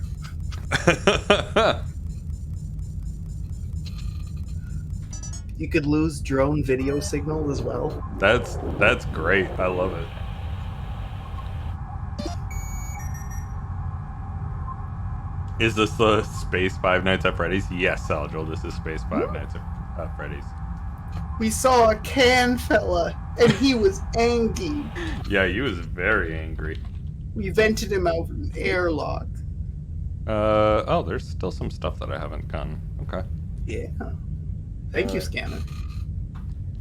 You could lose drone video signal as well. That's great. I love it. Is this the Space Five Nights at Freddy's? Yes, Aljo, this is Space Five Nights at Freddy's. We saw a can fella, and he was angry. Yeah, he was very angry. We vented him out of an airlock. Oh, there's still some stuff that I haven't gotten. Okay. Yeah. Thank you, Scanner.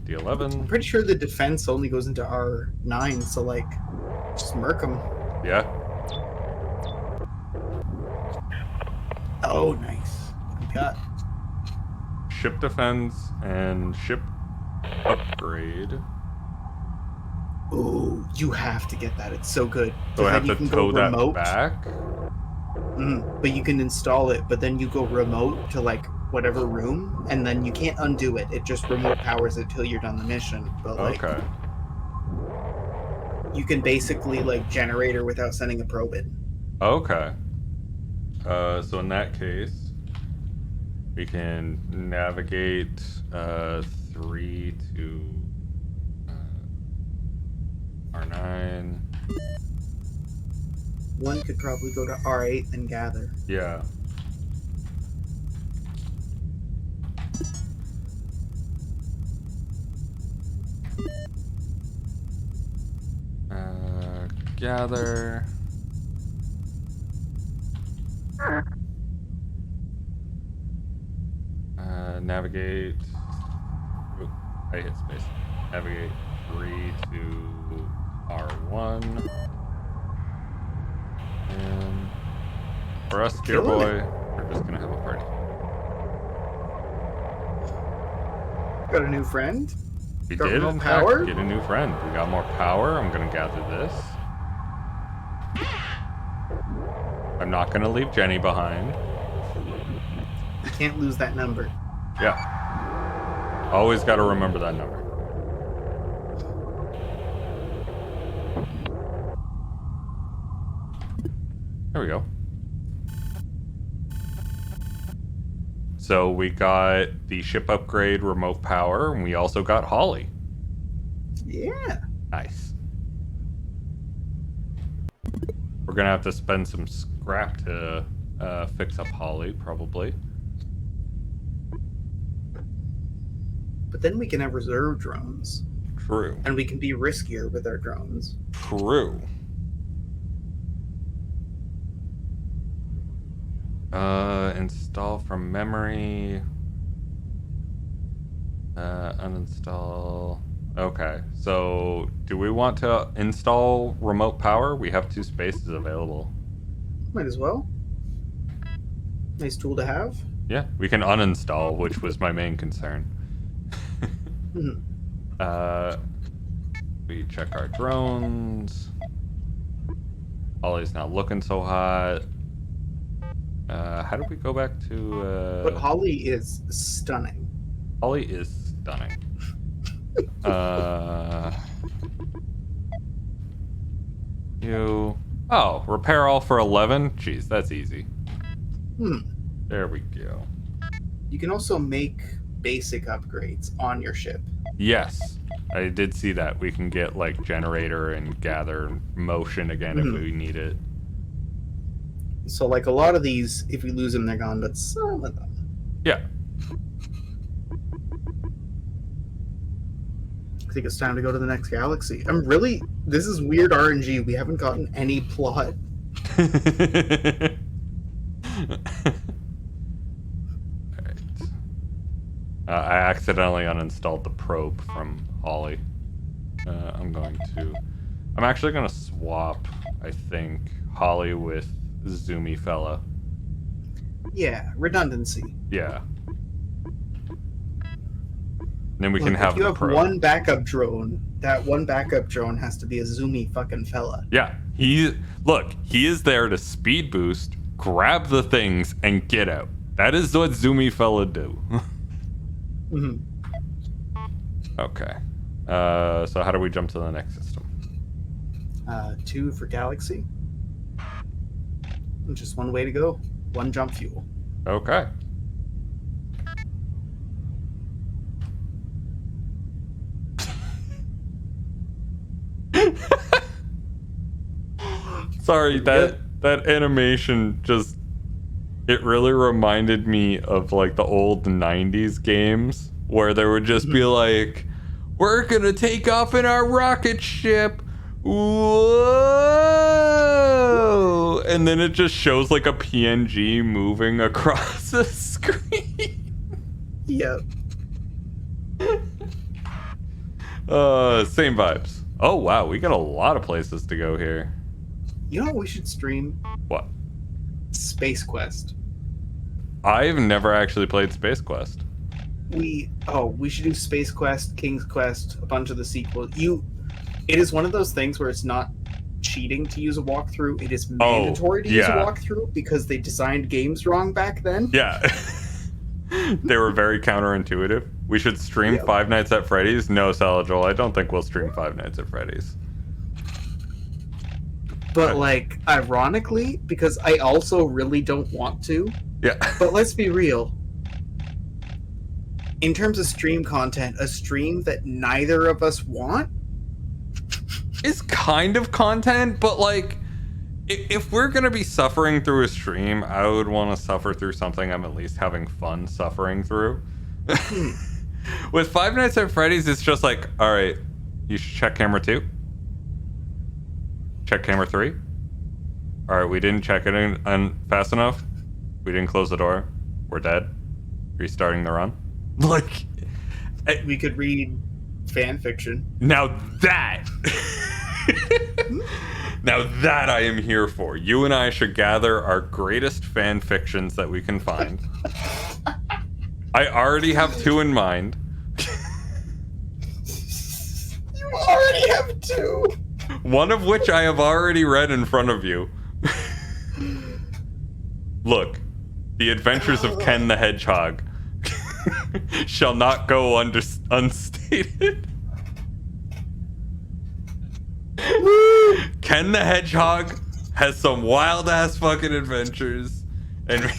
D11. I'm pretty sure the defense only goes into R9, so, like, just murk him. Yeah. Oh, nice. What do we got? Ship defense and ship upgrade. Oh, you have to get that. It's so good. So I have to tow that back? But you can install it, but then you go remote to, like, whatever room, and then you can't undo it. It just remote powers it till you're done the mission. But, like, okay. You can basically, like, generator without sending a probe in. Okay. So in that case, we can navigate 3 to R9. One could probably go to R8 and gather. Yeah. Gather. Navigate. Oop, I hit space. Navigate 3 to R1. And for us, dear boy, we're just gonna have a party. Got a new friend? We did, in fact, get a new friend. We got more power. I'm gonna gather this. I'm not gonna leave Jenny behind. You can't lose that number. Yeah. Always gotta remember that number. There we go. So we got the ship upgrade, remote power, and we also got Holly. Yeah. Nice. We're gonna have to spend some scrap to fix up Holly, probably. But then we can have reserve drones. True. And we can be riskier with our drones. True. Install from memory. Uninstall. Okay, so do we want to install remote power? We have 2 spaces available. Might as well. Nice tool to have. Yeah, we can uninstall, which was my main concern. We check our drones. Holly's not looking so hot. How do we go back to... But Holly is stunning. Holly is stunning. Oh, repair all for 11? Jeez, that's easy. There we go. You can also make basic upgrades on your ship. Yes, I did see that. We can get, like, generator and gather motion again if we need it. So, like, a lot of these, if we lose them, they're gone, but some of them. Yeah. I think it's time to go to the next galaxy. This is weird RNG. We haven't gotten any plot. Alright. I accidentally uninstalled the probe from Holly. I'm actually going to swap, I think, Holly with Zoomy fella. Yeah, redundancy. Yeah. Then we can have if you the have probe. one backup drone, that one backup drone has to be a Zoomy fucking fella. Yeah, he is there to speed boost, grab the things, and get out. That is what Zoomy fella do. Okay. So how do we jump to the next system? 2 for galaxy. Just one way to go. One jump fuel. Okay. Sorry, that animation just, it really reminded me of like the old 90s games where there would just be like, we're gonna take off in our rocket ship. Whoa! And then it just shows like a PNG moving across the screen. Yep. Same vibes. Oh wow, we got a lot of places to go here. You know what we should stream? What? Space Quest. I've never actually played Space Quest. We should do Space Quest, King's Quest, a bunch of the sequels. It is one of those things where it's not cheating to use a walkthrough. It is mandatory to use a walkthrough because they designed games wrong back then. Yeah. They were very counterintuitive. We should stream Five Nights at Freddy's. No, Salajol, I don't think we'll stream Five Nights at Freddy's. But like, ironically, because I also really don't want to. Yeah. But let's be real. In terms of stream content, a stream that neither of us want is kind of content, but like, if we're gonna be suffering through a stream, I would want to suffer through something I'm at least having fun suffering through. With Five Nights at Freddy's, it's just like, all right, you should check camera 2. Check camera 3. All right, we didn't check it in fast enough. We didn't close the door. We're dead. Restarting the run. Like, we could read fan fiction. Now that I am here for. You and I should gather our greatest fan fictions that we can find. I already have 2 in mind. You already have 2. One of which I have already read in front of you. Look, The Adventures of Ken the Hedgehog shall not go unstated. Ken the Hedgehog has some wild ass fucking adventures, and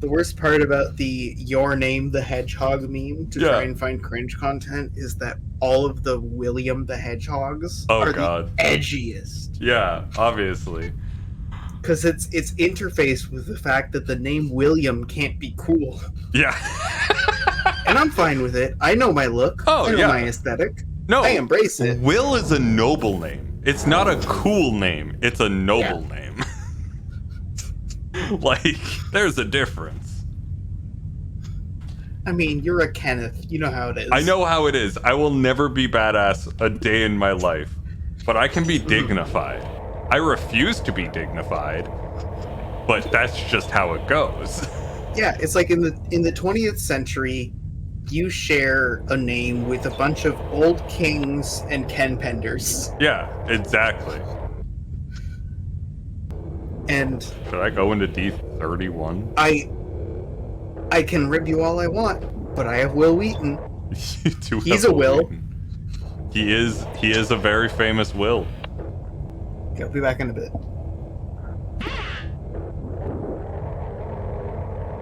the worst part about the "Your Name the Hedgehog" meme to try and find cringe content is that all of the William the Hedgehogs are the edgiest. Yeah, obviously. Because it's interfaced with the fact that the name William can't be cool. Yeah. And I'm fine with it. I know my look. I know my aesthetic. No, I embrace it. Will is a noble name. It's not a cool name. It's a noble name. Like, there's a difference. I mean, you're a Kenneth. You know how it is. I know how it is. I will never be badass a day in my life. But I can be dignified. I refuse to be dignified. But that's just how it goes. Yeah, it's like in the 20th century, you share a name with a bunch of old kings and Ken Penders. Yeah, exactly. And should I go into D31? I can rib you all I want, but I have Will Wheaton. You do have He's a Will. Wheaton. He is a very famous Will. Okay, I'll be back in a bit.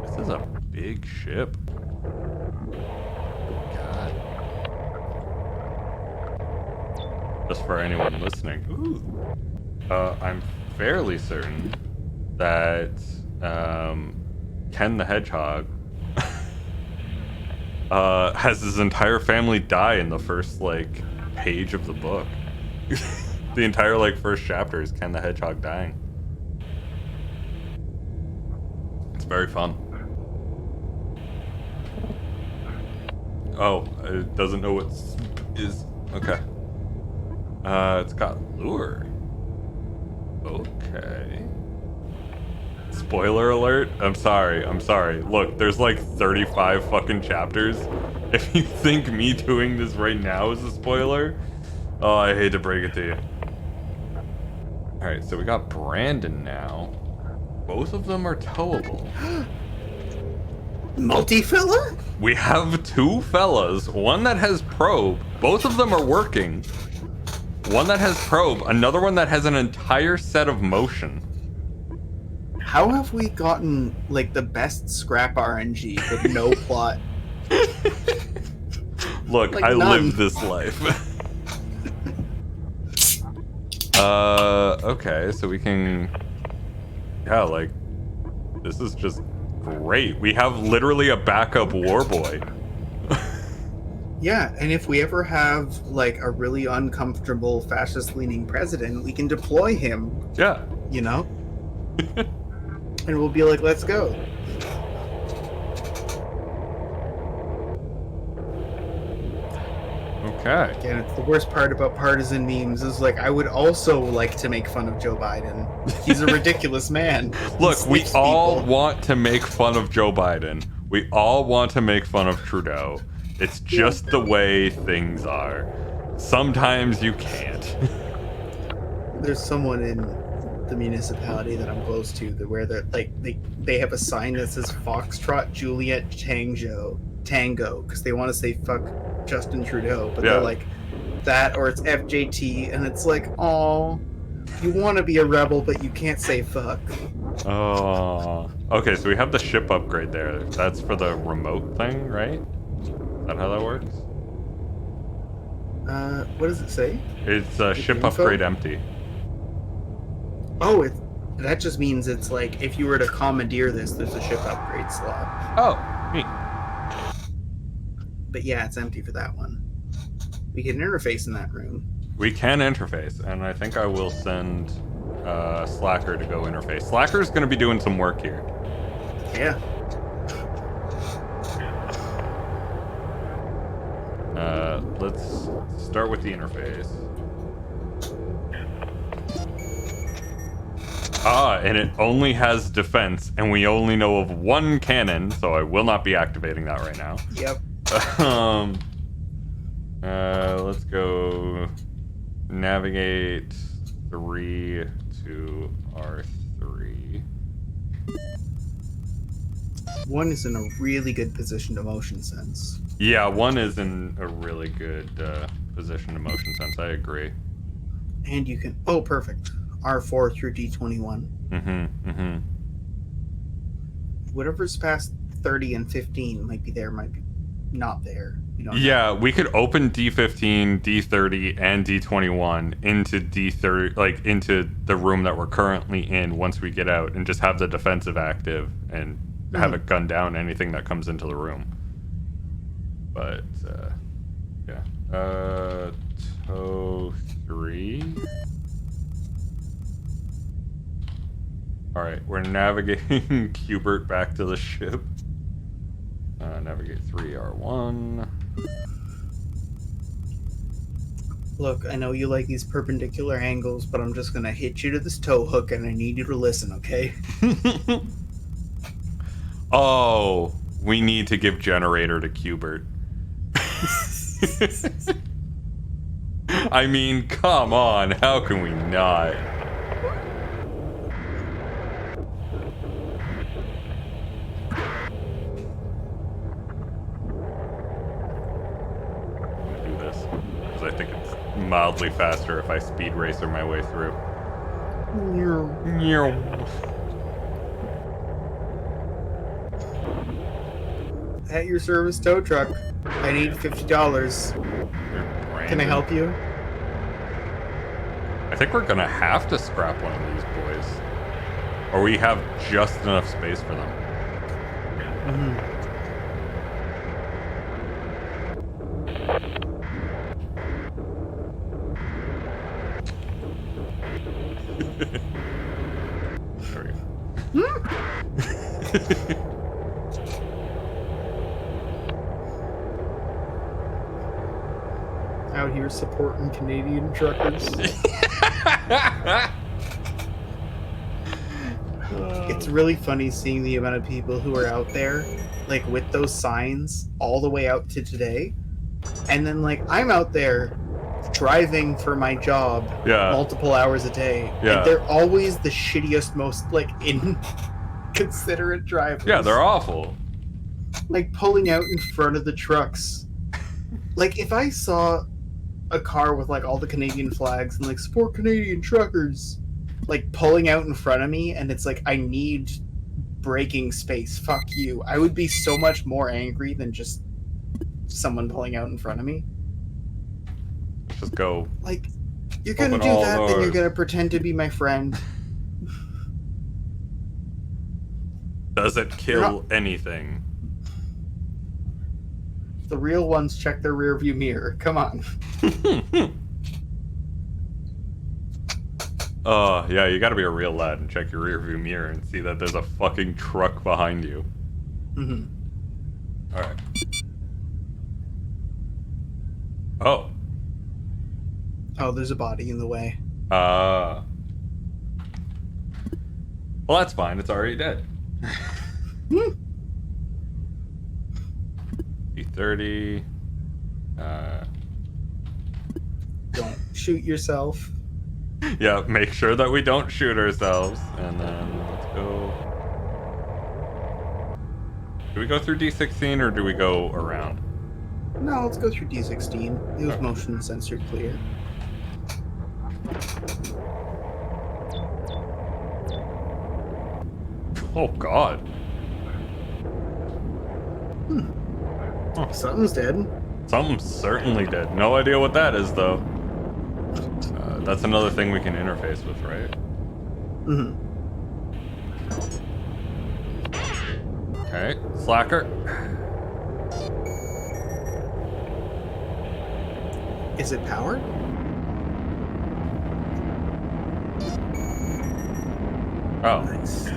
This is a big ship. God. Just for anyone listening. Ooh. I'm fairly certain that Ken the Hedgehog has his entire family die in the first like page of the book. The entire like first chapter is Ken the Hedgehog dying. It's very fun. Oh, it doesn't know what is. Okay. It's got lure. Okay. Spoiler alert. I'm sorry. Look, there's like 35 fucking chapters. If you think me doing this right now is a spoiler, oh, I hate to break it to you. Alright, so we got Brandon now. Both of them are towable. Multi-fella? We have 2 fellas. One that has probe. Both of them are working. One that has probe. Another one that has an entire set of motion. How have we gotten like the best scrap RNG with no plot? Look, Like, I none. live this life. Okay, so we can... Yeah, like, this is just great. We have literally a backup war boy. Yeah, and if we ever have like a really uncomfortable fascist-leaning president, we can deploy him. Yeah. You know? And we'll be like, let's go. Okay. And it's the worst part about partisan memes is like I would also like to make fun of Joe Biden. He's a ridiculous man. Look, we all want to make fun of Joe Biden. We all want to make fun of Trudeau. It's just the way things are. Sometimes you can't. There's someone in the municipality that I'm close to that where they're like they have a sign that says Foxtrot Juliet Tango because they want to say fuck Justin Trudeau, but they're like that or it's FJT, and it's like, oh, you want to be a rebel but you can't say fuck. Oh, okay. So we have the ship upgrade there. That's for the remote thing, right? Is that how that works? What does it say? It's Like ship info? upgrade empty. Oh, that just means it's like if you were to commandeer this, there's a ship upgrade slot. Oh, neat. But yeah, it's empty for that one. We can interface in that room. We can interface, and I think I will send Slacker to go interface. Slacker's going to be doing some work here. Yeah. Let's start with the interface. And it only has defense, and we only know of one cannon, so I will not be activating that right now. Yep. Let's go navigate 3 to R3. One is in a really good position to motion sense. Yeah, one is in a really good position to motion sense. I agree. And you can... Oh, perfect. R4 through D21. Whatever's past 30 and 15 might be there, might be not there. We don't know. We could open D15, D30, and D21 into D30, like into the room that we're currently in once we get out, and just have the defensive active and have it gun down anything that comes into the room. But, yeah. Tow 3. Alright, we're navigating Qbert back to the ship. Navigate 3R1. Look, I know you like these perpendicular angles, but I'm just gonna hit you to this tow hook and I need you to listen, okay? Oh, we need to give generator to Qbert. I mean, come on, how can we not? Do this, because I think it's mildly faster if I speed racer my way through. At your service tow truck. I need $50. Can I help you? I think we're gonna have to scrap one of these boys. Or we have just enough space for them. There we go. Out here supporting Canadian truckers. It's really funny seeing the amount of people who are out there, like with those signs all the way out to today. And then, like, I'm out there driving for my job multiple hours a day. Yeah. And they're always the shittiest, most, like, inconsiderate drivers. Yeah, they're awful. Like, pulling out in front of the trucks. Like, if I saw a car with, like, all the Canadian flags and, like, support Canadian truckers, like pulling out in front of me, and it's like I need braking space. Fuck you. I would be so much more angry than just someone pulling out in front of me. Let's just go. Like, you're gonna do that, doors. then you're gonna pretend to be my friend. Does it kill anything? The real ones check their rear view mirror. Come on. Oh, yeah, you gotta be a real lad and check your rear view mirror and see that there's a fucking truck behind you. Mm-hmm. Alright. Oh. Oh, there's a body in the way. Well, that's fine. It's already dead. D30. Don't shoot yourself. Yeah, make sure that we don't shoot ourselves. And then let's go. Do we go through D16 or do we go around? No, let's go through D16. It was motion censored clear. Oh, God. Oh, something's dead. Something certainly did. No idea what that is, though. That's another thing we can interface with, right? Mm-hmm. Okay, slacker. Is it powered? Oh. Nice.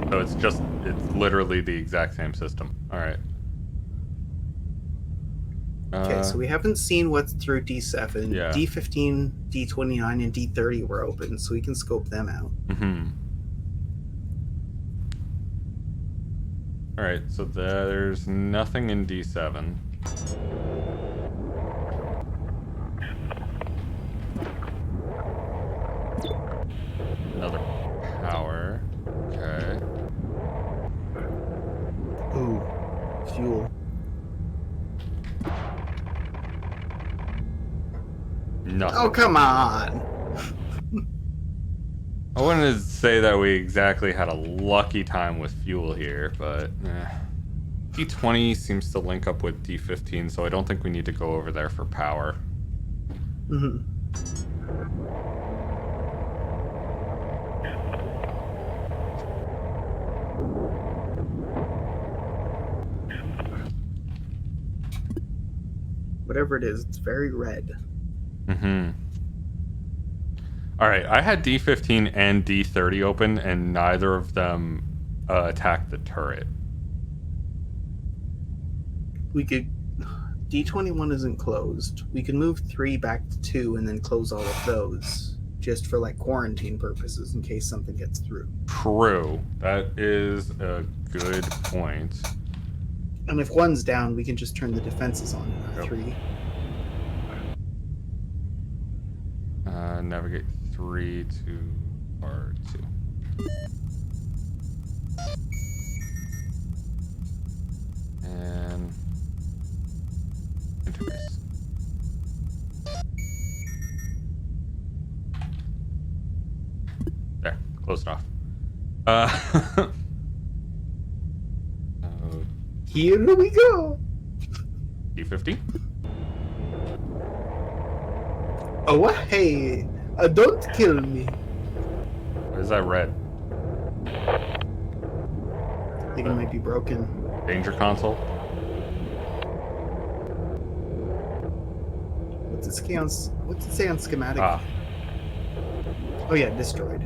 So it's literally the exact same system. Alright. Okay, so we haven't seen what's through D7. Yeah. D15, D29, and D30 were open, so we can scope them out. Mm-hmm. Alright, so there's nothing in D7. Another power. Okay. Ooh, fuel. Nothing. Oh, come on! I wouldn't say that we exactly had a lucky time with fuel here, but D20 seems to link up with D15, so I don't think we need to go over there for power. Mm-hmm. Whatever it is, it's very red. Mm-hmm. Alright, I had D15 and D30 open, and neither of them attacked the turret. We could... D21 isn't closed. We can move 3 back to 2 and then close all of those. Just for, like, quarantine purposes in case something gets through. True. That is a good point. And if one's down, we can just turn the defenses on in R3. Navigate 3 to R2. And interface. There, close it off. Here we go! D50? Oh, hey! Don't kill me. What is that red? I think it might be broken. Danger console? What's it say on schematic? Ah. Oh yeah, destroyed.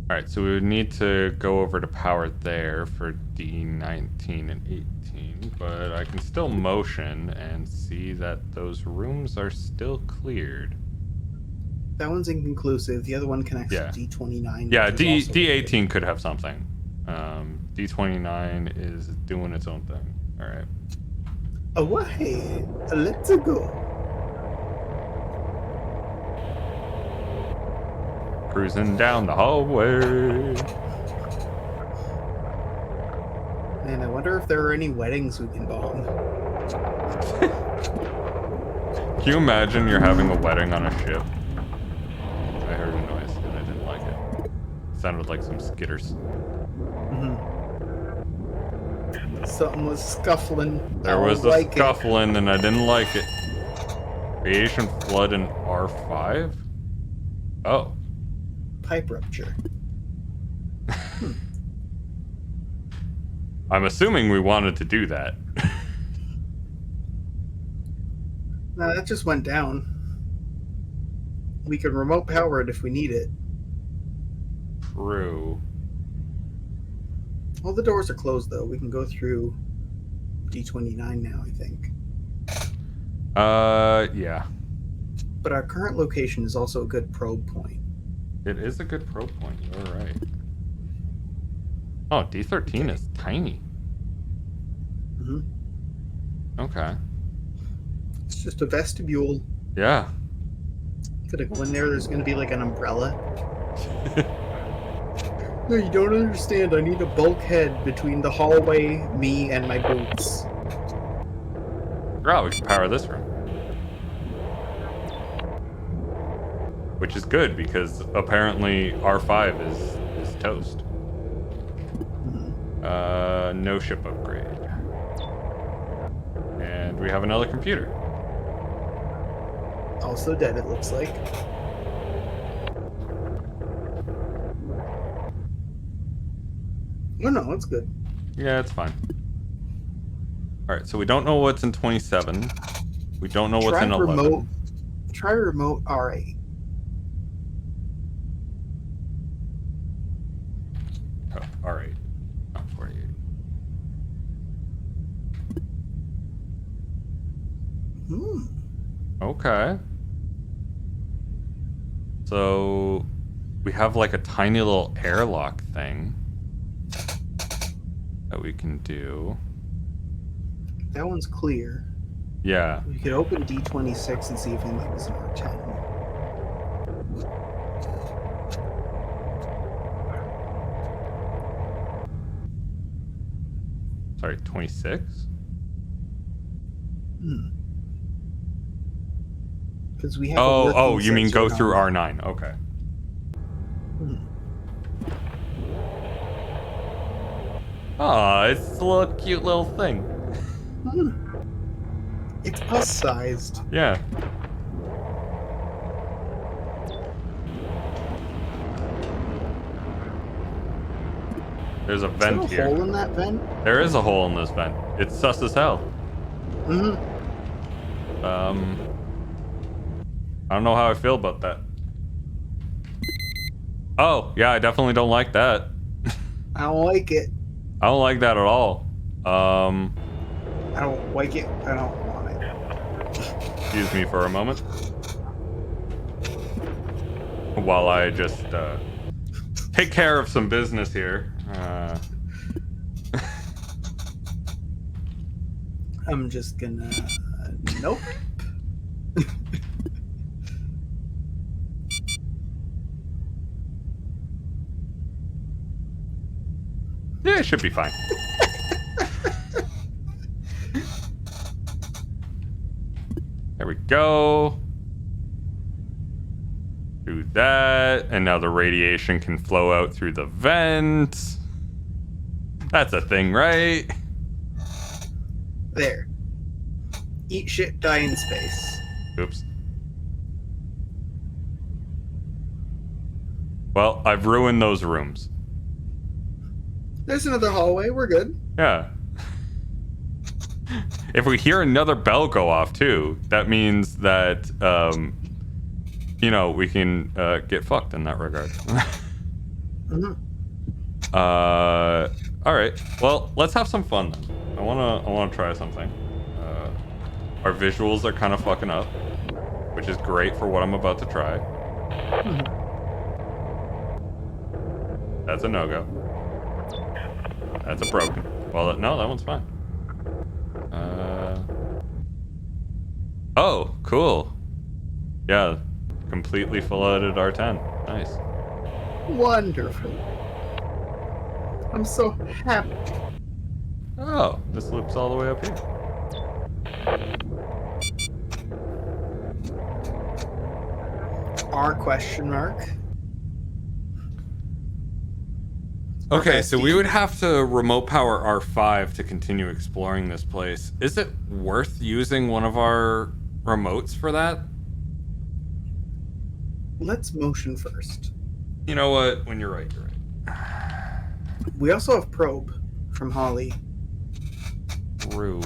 Alright, so we would need to go over to power there for D19 and 18, but I can still motion and see that those rooms are still cleared. That one's inconclusive. The other one connects to D29. Yeah, D18 could have something. D29 is doing its own thing. Alright. Away! Let's go! Cruising down the hallway. Man, I wonder if there are any weddings we can bomb. Can you imagine you're having a wedding on a ship? I heard a noise. sounded like some skitters. Something was scuffling. There was a scuffling, and I didn't like it. Radiation flood in R5? Oh. Pipe rupture. I'm assuming we wanted to do that. No, that just went down. We can remote power it if we need it. True. All the doors are closed, though. We can go through D29 now, I think. Yeah. But our current location is also a good probe point. It is a good probe point. You're right. Oh, D13 is tiny. Okay. It's just a vestibule. Yeah. Gonna go in there. There's gonna be like an umbrella. No, you don't understand. I need a bulkhead between the hallway, me, and my boots. Oh, we can power this room. Which is good because apparently R5 is toast. No ship upgrade. And we have another computer. Also dead, it looks like. Oh no, it's good. Yeah, it's fine. Alright, so we don't know what's in 27. We don't know what's in 11. Try remote R8. Oh, R8. Not 48. Okay. So we have like a tiny little airlock thing that we can do. That one's clear. Yeah. We could open D26 and see if anything's in R10. Sorry, 26? Because we have. Oh, you mean go through R9? Okay. Oh, it's a little cute little thing. It's us-sized. Yeah. There's a vent here. Is there a hole in that vent? There is a hole in this vent. It's sus as hell. I don't know how I feel about that. Oh, yeah, I definitely don't like that. I don't like it. I don't like that at all. I don't like it. I don't want it. Excuse me for a moment. While I just take care of some business here. I'm just gonna... nope. Yeah, it should be fine. There we go. Do that, and now the radiation can flow out through the vent. That's a thing, right? There. Eat shit, die in space. Oops. Well, I've ruined those rooms. There's another hallway. We're good. Yeah. If we hear another bell go off too, that means that you know, we can get fucked in that regard. All right. Well, let's have some fun then. I wanna try something. Our visuals are kind of fucking up, which is great for what I'm about to try. That's a no-go. That's a broken. Well, no, that one's fine. Oh, cool. Yeah, completely flooded R10. Nice. Wonderful. I'm so happy. Oh, this loops all the way up here. R question mark. Okay, so we would have to remote power R5 to continue exploring this place. Is it worth using one of our remotes for that? Let's motion first. You know what? When you're right, you're right. We also have probe from Holly. True.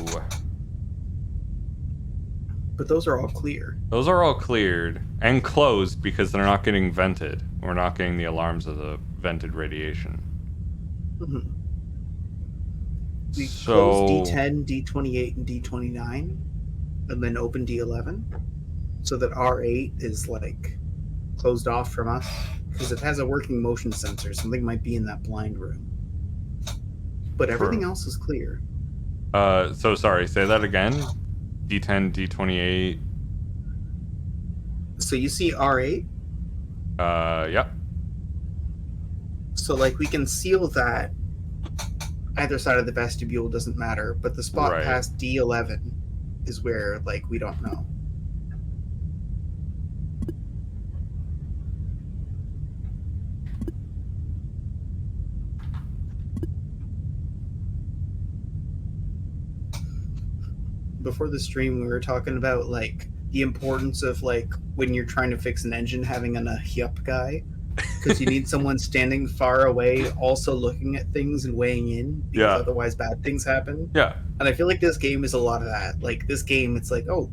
But those are all clear. Those are all cleared and closed because they're not getting vented. We're not getting the alarms of the vented radiation. Mm-hmm. We close D10, D28, and D29, and then open D11, so that R8 is like closed off from us because it has a working motion sensor. Something might be in that blind room, but everything else is clear. So sorry. Say that again. D10, D28. So you see R8? Yep. So like we can seal that. Either side of the vestibule doesn't matter, but the spot past D11 is where like we don't know. Before the stream, we were talking about like the importance of like when you're trying to fix an engine having a HYUP guy, because you need someone standing far away also looking at things and weighing in, because otherwise bad things happen. Yeah. And I feel like this game is a lot of that. Like this game, it's like, oh,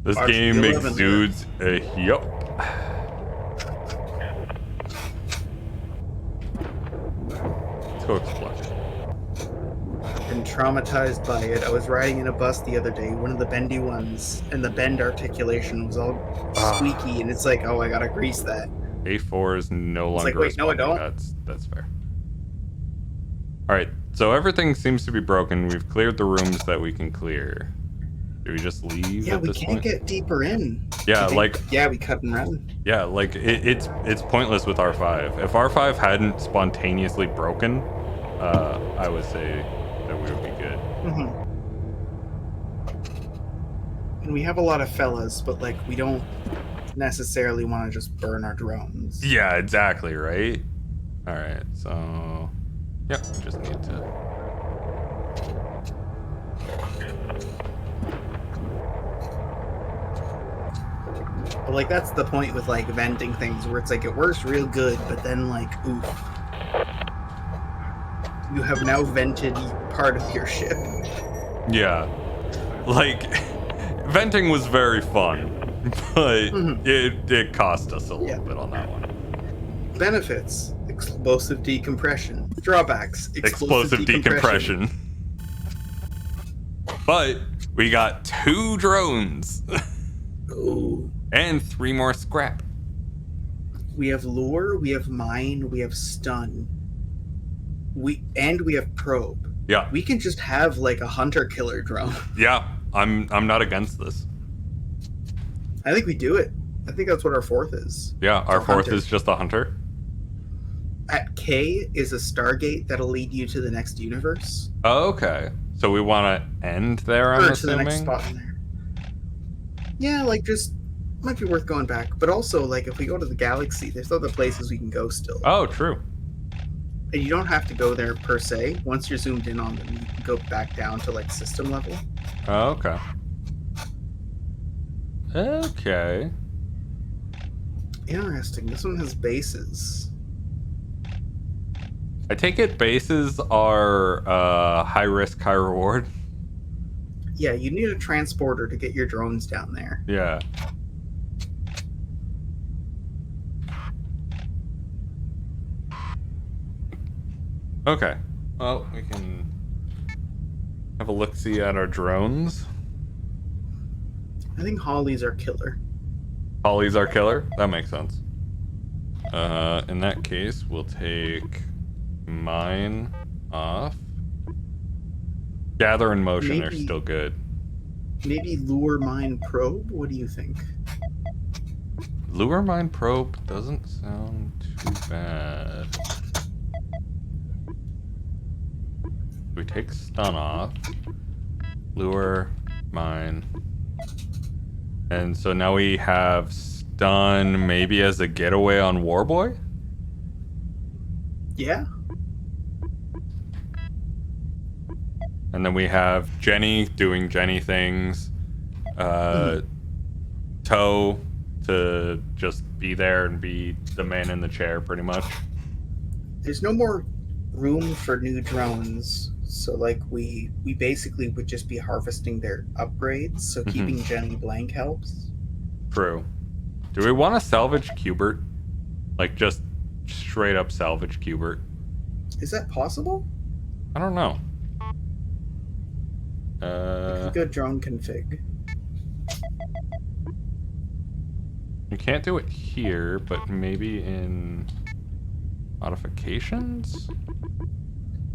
this game exudes a HYUP. Let's go explore. Been traumatized by it. I was riding in a bus the other day, one of the bendy ones, and the bend articulation was all squeaky, and it's like, oh, I gotta grease that. A4 is no longer like, wait, no, I don't. That's fair. All right, so everything seems to be broken. We've cleared the rooms that we can clear. Do we just leave? Yeah, we can't get deeper in. Yeah, we cut and run. Yeah, like it's pointless with R5. If R5 hadn't spontaneously broken, I would say that we would be good. Mm-hmm. And we have a lot of fellas, but like we don't necessarily want to just burn our drones. Yeah, exactly, right? All right, so yep, we just need to. But like that's the point with like venting things, where it's like it works real good, but then like oof, you have now vented part of your ship. Yeah, like venting was very fun, but it cost us a little bit on that one. Benefits: explosive decompression. Drawbacks: explosive decompression. But we got 2 drones. Ooh. And 3 more scrap. We have lure, we have mine, we have stun. We have probe. Yeah. We can just have like a hunter killer drone. Yeah, I'm not against this. I think we do it. I think that's what our 4th is. Yeah, our 4th is just a hunter. At K is a Stargate that'll lead you to the next universe. Oh, okay. So we want to end there, I'm assuming? To the next spot in there. Yeah, like just might be worth going back. But also, like if we go to the galaxy, there's other places we can go still. Oh, true. And you don't have to go there per se. Once you're zoomed in on them, you can go back down to like system level. Oh, okay. Okay. Interesting. This one has bases. I take it bases are high risk, high reward. Yeah, you need a transporter to get your drones down there. Yeah. Okay. Well, we can have a look-see at our drones. I think Holly's our killer. Holly's our killer? That makes sense. In that case, we'll take mine off. Gather and motion are still good. Maybe lure, mine, probe? What do you think? Lure, mine, probe doesn't sound too bad. We take stun off. Lure, mine. And so now we have stun maybe as a getaway on Warboy? Yeah. And then we have Jenny doing Jenny things. Toe to just be there and be the man in the chair, pretty much. There's no more room for new drones, so like we basically would just be harvesting their upgrades. So keeping Jenny blank helps. True. Do we want to salvage Cubert? Like just straight up salvage Cubert? Is that possible? I don't know. Go drone config. You can't do it here, but maybe in modifications?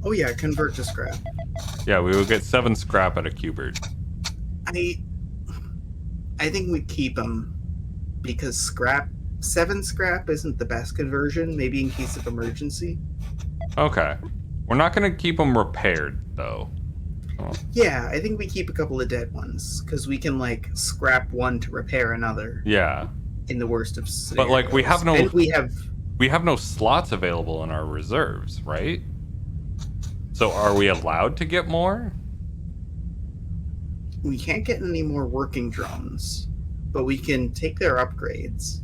Oh yeah, convert to scrap. Yeah, we would get 7 scrap at a Cubert. I think we keep them because 7 scrap isn't the best conversion, maybe in case of emergency. Okay. We're not going to keep them repaired, though. Oh. Yeah, I think we keep a couple of dead ones, because we can, like, scrap one to repair another. Yeah. In the worst of scenarios. But, like, we have no... And we have no slots available in our reserves, right? So are we allowed to get more? We can't get any more working drones, but we can take their upgrades.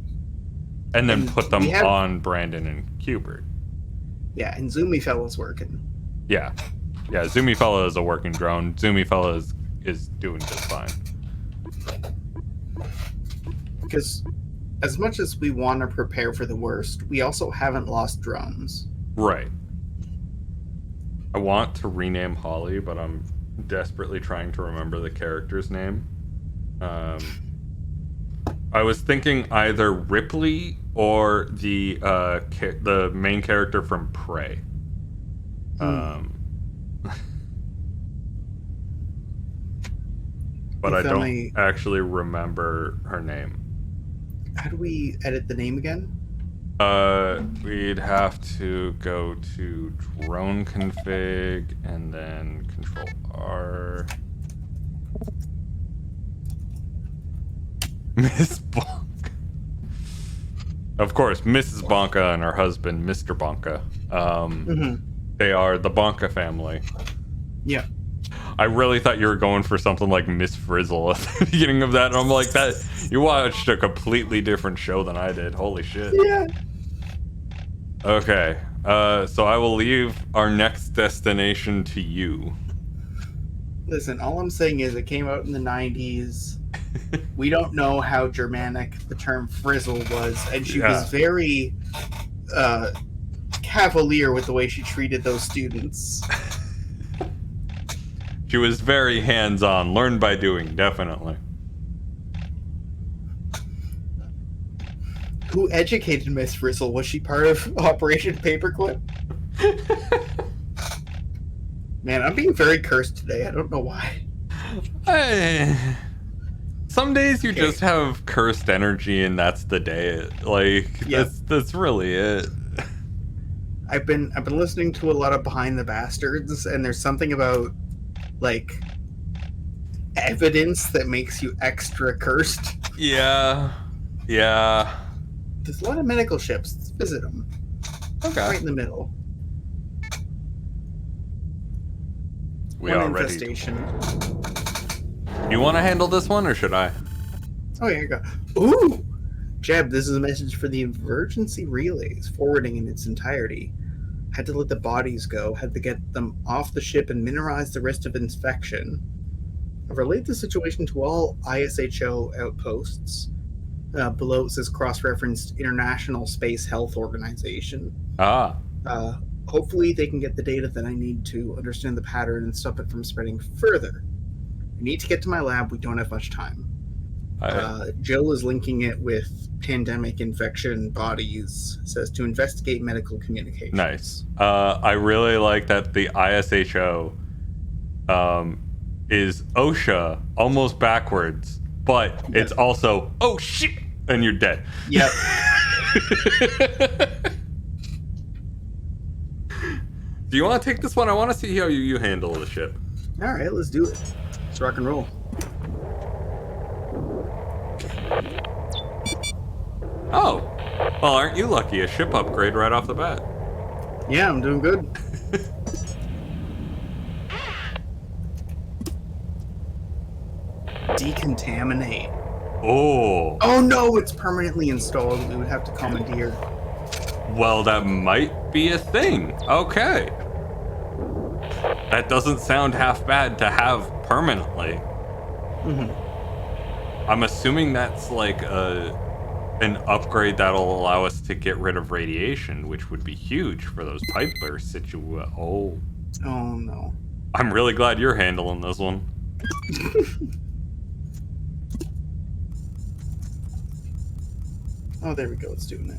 And then put them on Brandon and Cubert. Yeah, and Zoomy Fella's working. Yeah. Yeah, Zoomy Fella is a working drone. Zoomy Fella is doing just fine. Because as much as we want to prepare for the worst, we also haven't lost drones. Right. I want to rename Holly, but I'm desperately trying to remember the character's name. I was thinking either Ripley or the main character from Prey. But I don't actually remember her name. How do we edit the name again? We'd have to go to drone config and then Control R. Miss Bonka. Of course, Mrs. Bonka and her husband, Mr. Bonka. They are the Bonka family. Yeah. I really thought you were going for something like Miss Frizzle at the beginning of that. And I'm like, that you watched a completely different show than I did. Holy shit. Yeah. Okay. So I will leave our next destination to you. Listen, all I'm saying is it came out in the 90s. We don't know how Germanic the term frizzle was, and she was very cavalier with the way she treated those students. She was very hands-on, learned by doing, definitely. Who educated Miss Frizzle? Was she part of Operation Paperclip? Man, I'm being very cursed today. I don't know why. Some days you just have cursed energy, and that's the day. Like, that's really it. I've been listening to a lot of Behind the Bastards, and there's something about like evidence that makes you extra cursed. Yeah. There's a lot of medical ships. Let's visit them. Okay. Right in the middle. We One are infestation. You want to handle this one, or should I? Oh yeah, go. Ooh, Jeb, this is a message for the emergency relays, forwarding in its entirety. Had to let the bodies go. Had to get them off the ship and minimize the risk of infection. I've relayed the situation to all ISHO outposts. Below it says cross-referenced International Space Health Organization. Hopefully they can get the data that I need to understand the pattern and stop it from spreading further. I need to get to my lab. We don't have much time. Jill is linking it with pandemic infection bodies. Says to investigate medical communication. Nice. I really like that the ISHO is OSHA almost backwards, but it's also, oh shit, and you're dead. Yep. Do you want to take this one? I want to see how you handle the ship. All right, let's do it. Let's rock and roll. Oh, well, aren't you lucky? A ship upgrade right off the bat. Yeah, I'm doing good. decontaminate. Oh. Oh no, it's permanently installed. We would have to commandeer. Well, that might be a thing. Okay. That doesn't sound half bad to have permanently. I'm assuming that's like an upgrade that'll allow us to get rid of radiation, which would be huge for those pipe burst Oh no. I'm really glad you're handling this one. Oh, there we go. It's doing it.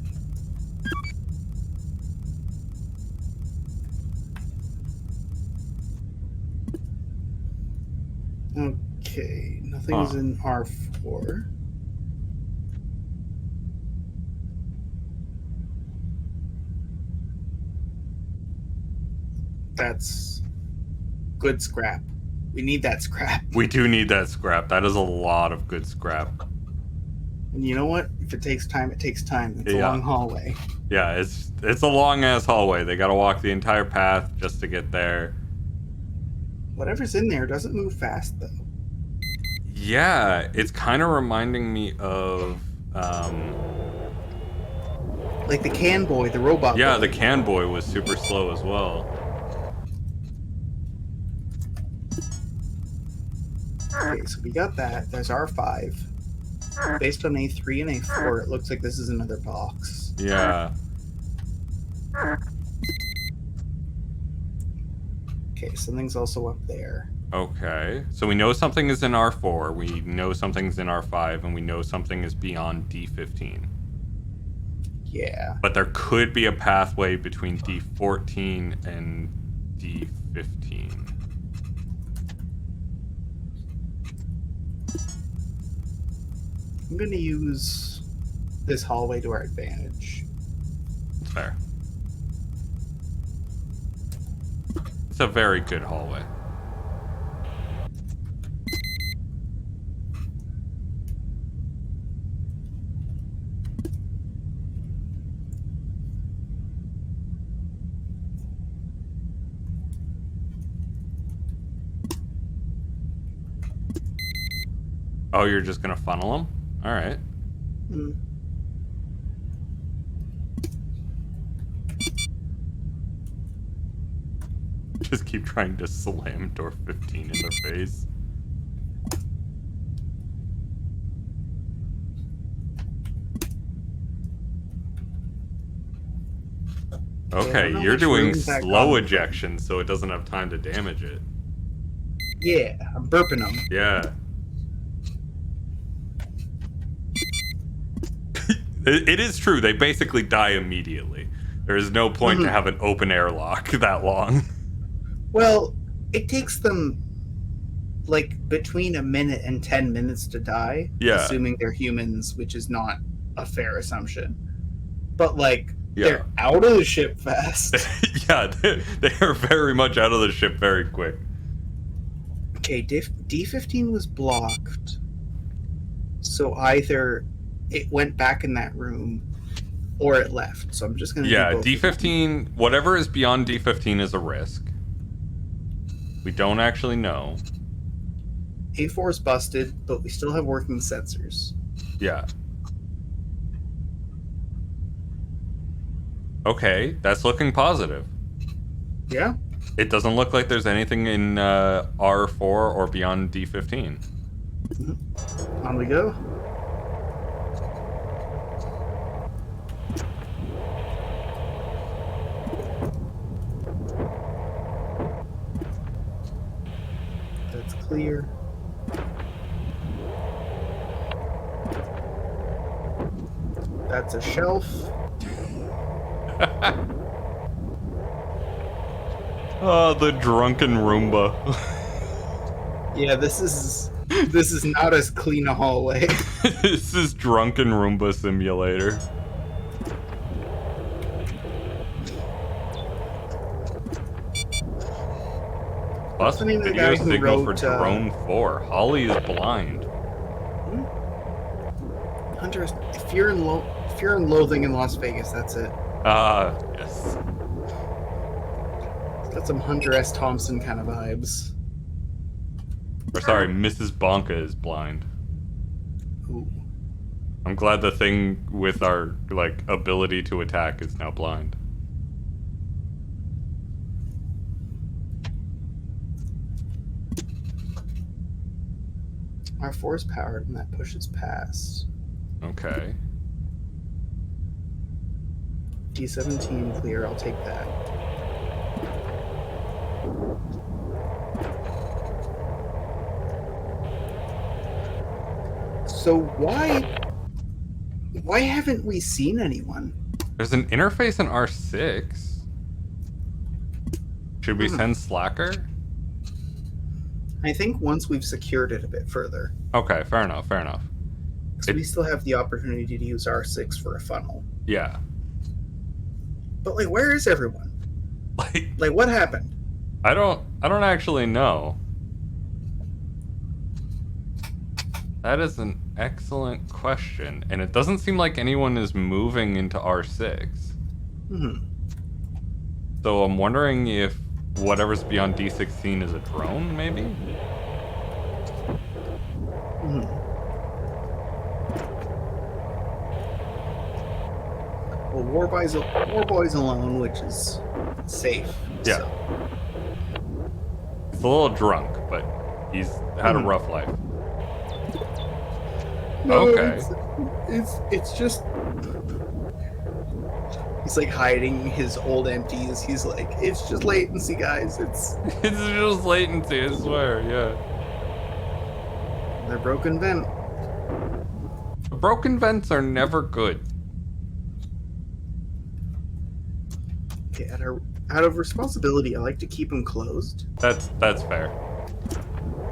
Okay, nothing's in R4. That's good scrap. We need that scrap. We do need that scrap. That is a lot of good scrap. And you know what? If it takes time, it takes time. It's a long hallway. Yeah, it's a long ass hallway. They gotta walk the entire path just to get there. Whatever's in there doesn't move fast though. Yeah, it's kind of reminding me of like the can boy, the robot. Yeah, boy. the can boy was super slow as well. Okay, so we got that. There's R5. Based on A3 and A4, it looks like this is another box. Yeah. Okay, something's also up there. Okay, so we know something is in R4, we know something's in R5, and we know something is beyond D15. Yeah. But there could be a pathway between D14 and D15. I'm gonna use this hallway to our advantage. That's fair. It's a very good hallway. Oh, you're just gonna funnel them? Alright. Just keep trying to slam door 15 in their face. Okay, you're doing slow ejection, so it doesn't have time to damage it. Yeah, I'm burping them. Yeah. It is true, they basically die immediately. There is no point to have an open airlock that long. Well, it takes them like between a minute and 10 minutes to die, assuming they're humans, which is not a fair assumption. But like, they're out of the ship fast. Yeah, they are very much out of the ship very quick. Okay, D15 was blocked. So either it went back in that room or it left. So I'm just going to do both. D15, whatever is beyond D15 is a risk. We don't actually know. A4 is busted, but we still have working sensors. Yeah. Okay, that's looking positive. Yeah? It doesn't look like there's anything in R4 or beyond D15. On we go. That's clear. That's a shelf. Oh, the drunken Roomba. Yeah, this is not as clean a hallway. This is drunken Roomba simulator. Plus, video signal for drone 4. Holly is blind. Hunter, if you're in Loathing in Las Vegas, that's it. Yes. It's got some Hunter S. Thompson kind of vibes. Or sorry, Mrs. Bonka is blind. Ooh. I'm glad the thing with our, like, ability to attack is now blind. Our 4 is powered, and that pushes past. Okay. D17 clear, I'll take that. So why haven't we seen anyone? There's an interface in R6. Should we send Slacker? I think once we've secured it a bit further. Okay, fair enough, fair enough. Because we still have the opportunity to use R6 for a funnel. Yeah. But, like, where is everyone? Like what happened? I don't actually know. That is an excellent question, and it doesn't seem like anyone is moving into R6. So I'm wondering if whatever's beyond D16 is a drone, maybe? Well, Warboy's alone, which is safe. Yeah. So. He's a little drunk, but he's had a rough life. No, okay. It's just he's like hiding his old empties. He's like, it's just latency, guys. It's just latency, I swear, yeah. They're broken vent. Broken vents are never good. Okay, out of responsibility, I like to keep them closed. That's fair.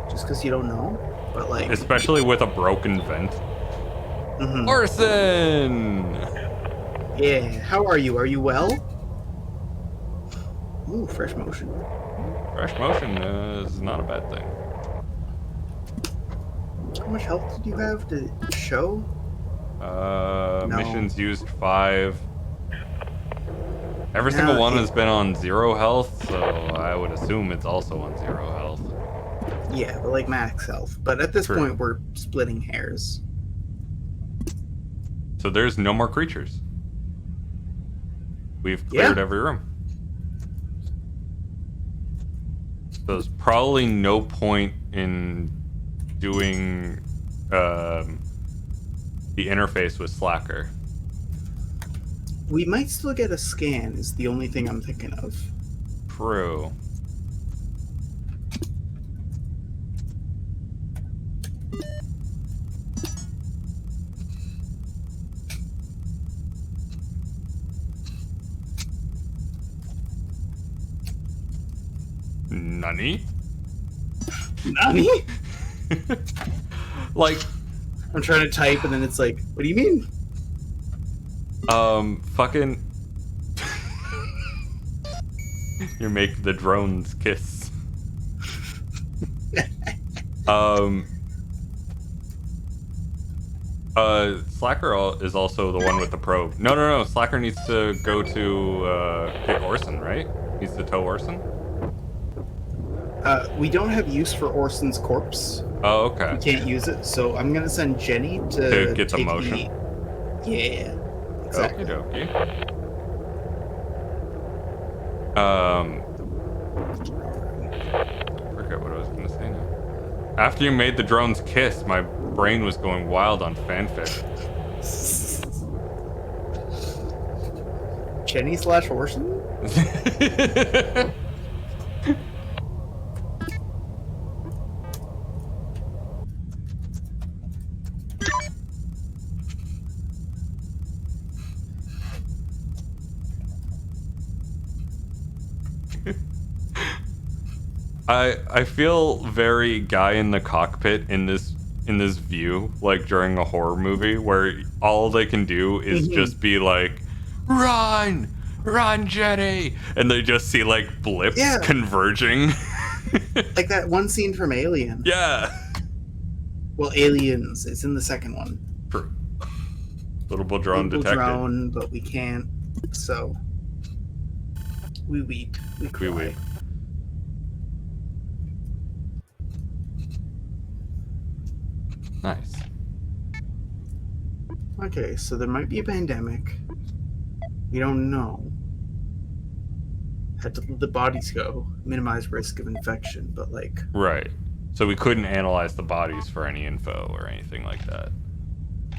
Just because you don't know, but like especially with a broken vent. Orson! Yeah, how are you? Are you well? Ooh, fresh motion. Fresh motion is not a bad thing. How much health did you have to show? No. Missions used 5. Every single one has been on 0 health, so I would assume it's also on 0 health. Yeah, but like max health. But at this point, we're splitting hairs. So there's no more creatures. We've cleared every room. So there's probably no point in doing the interface with Slacker. We might still get a scan, is the only thing I'm thinking of. True. Nani? Nani? Like, I'm trying to type and then it's like, what do you mean? Fucking... You make the drones kiss. Slacker is also the one with the probe. No. Slacker needs to go to, get Orson, right? Needs to tow Orson? We don't have use for Orson's corpse. Oh, okay. We can't use it, so I'm gonna send Jenny to get the motion. Yeah, exactly. Okie dokie. Forget what I was gonna say now. After you made the drones kiss, my brain was going wild on fanfic. Jenny / Orson? I feel very guy in the cockpit in this view, like during a horror movie where all they can do is just be like, run Jenny, and they just see like blips converging. Like that one scene from Alien. Yeah. Well, Aliens, it's in the second one. True. Little drone detected. Drone, but we can't, so we weep. We cry. We weep. Nice. Okay, so there might be a pandemic. We don't know. Had to let the bodies go, minimize risk of infection, but like... Right. So we couldn't analyze the bodies for any info or anything like that.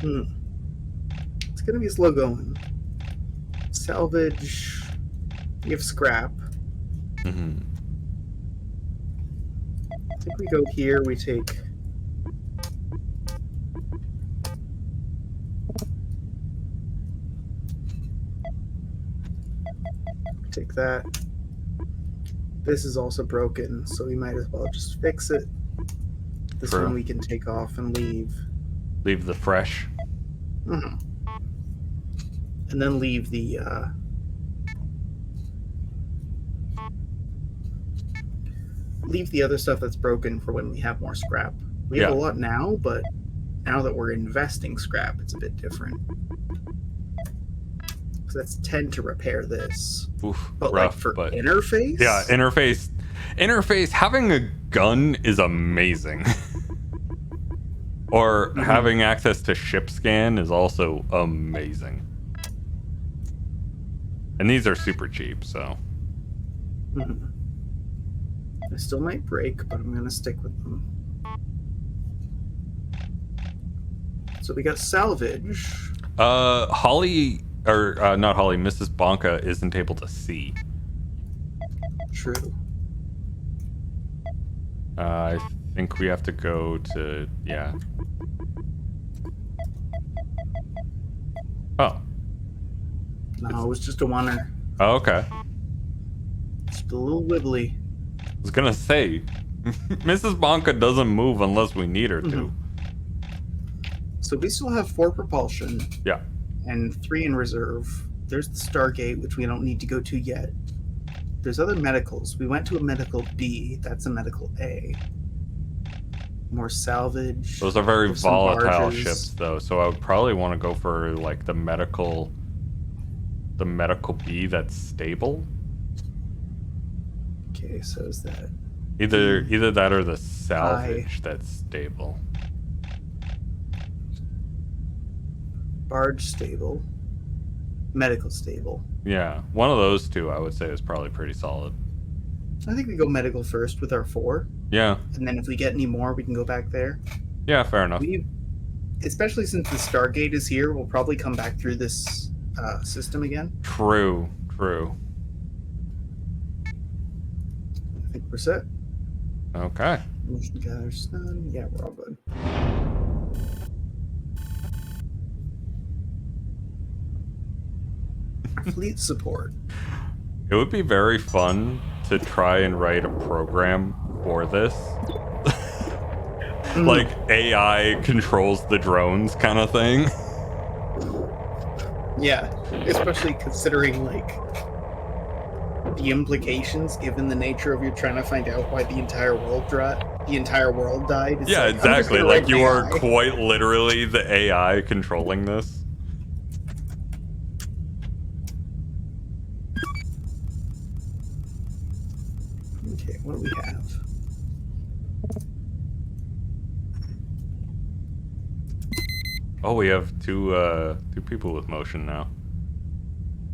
It's gonna be slow going. Salvage. We have scrap. Mm-hmm. I think we go here, we take... Take that. This is also broken, so we might as well just fix it. This True. one we can take off and leave. Leave the fresh. And then leave the other stuff that's broken for when we have more scrap. We have a lot now, but now that we're investing scrap, it's a bit different. So that's 10 to repair this. Oof, but rough, like for but... interface? Yeah, interface, having a gun is amazing. Or having access to ship scan is also amazing. And these are super cheap, so... I still might break, but I'm gonna stick with them. So we got salvage. Holly, or not Holly, Mrs. Bonka isn't able to see. True. I think we have to go to, yeah. Oh. No, it was just a oneer. Oh, okay. Just a little wibbly. I was gonna say, Mrs. Bonka doesn't move unless we need her to. So we still have 4 propulsion. Yeah. And 3 in reserve. There's the Stargate, which we don't need to go to yet. There's other medicals. We went to a medical B. That's a medical A. More salvage. Those are very volatile ships, though. So I would probably want to go for like the medical B that's stable. Okay, so is that either that or the salvage that's stable. Barge stable. Medical stable. Yeah, one of those two I would say is probably pretty solid. I think we go medical first with our 4. Yeah. And then if we get any more, we can go back there. Yeah, fair enough. Especially since the Stargate is here, we'll probably come back through this system again. True. I think we're set. Okay. Motion gather stun. Yeah, we're all good. Fleet support. It would be very fun to try and write a program for this. Like AI controls the drones kind of thing. Yeah, especially considering like the implications given the nature of you trying to find out why the entire world died. It's yeah, like, exactly. Like you AI. are quite literally the AI controlling this. Okay, what do we have? Oh, we have two people with motion now.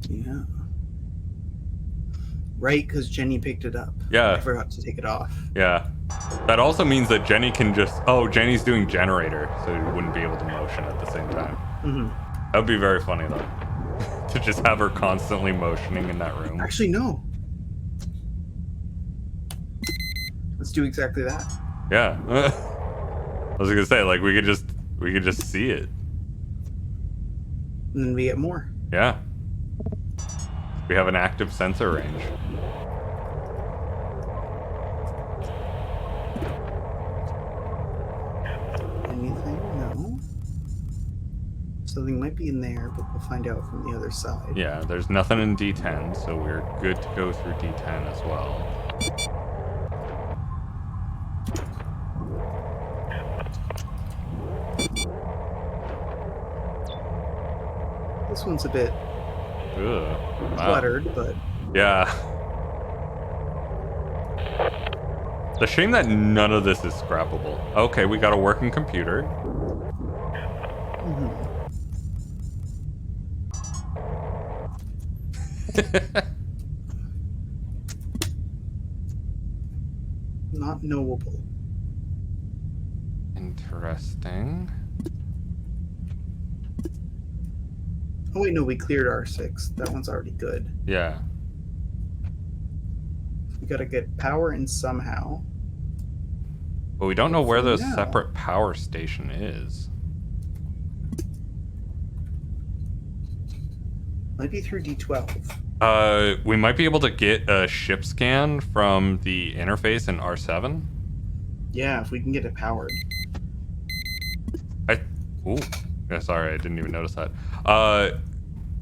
Yeah. Right, because Jenny picked it up. Yeah. I forgot to take it off. Yeah. That also means that Jenny can just... Oh, Jenny's doing generator, so we wouldn't be able to motion at the same time. That would be very funny, though. To just have her constantly motioning in that room. Actually, no. Let's do exactly that. Yeah. I was gonna say, like, we could just see it. And then we get more. Yeah. We have an active sensor range. Anything? No. Something might be in there, but we'll find out from the other side. Yeah, there's nothing in D10, so we're good to go through D10 as well. This one's a bit cluttered, but... Yeah. It's a shame that none of this is scrappable. Okay, we got a working computer. Not knowable. Interesting. Oh wait, no, we cleared R6. That one's already good. Yeah. We gotta get power in somehow. But we don't know where the now, separate power station is. Might be through D12. We might be able to get a ship scan from the interface in R7. Yeah, if we can get it powered. Ooh. Yeah, sorry, I didn't even notice that.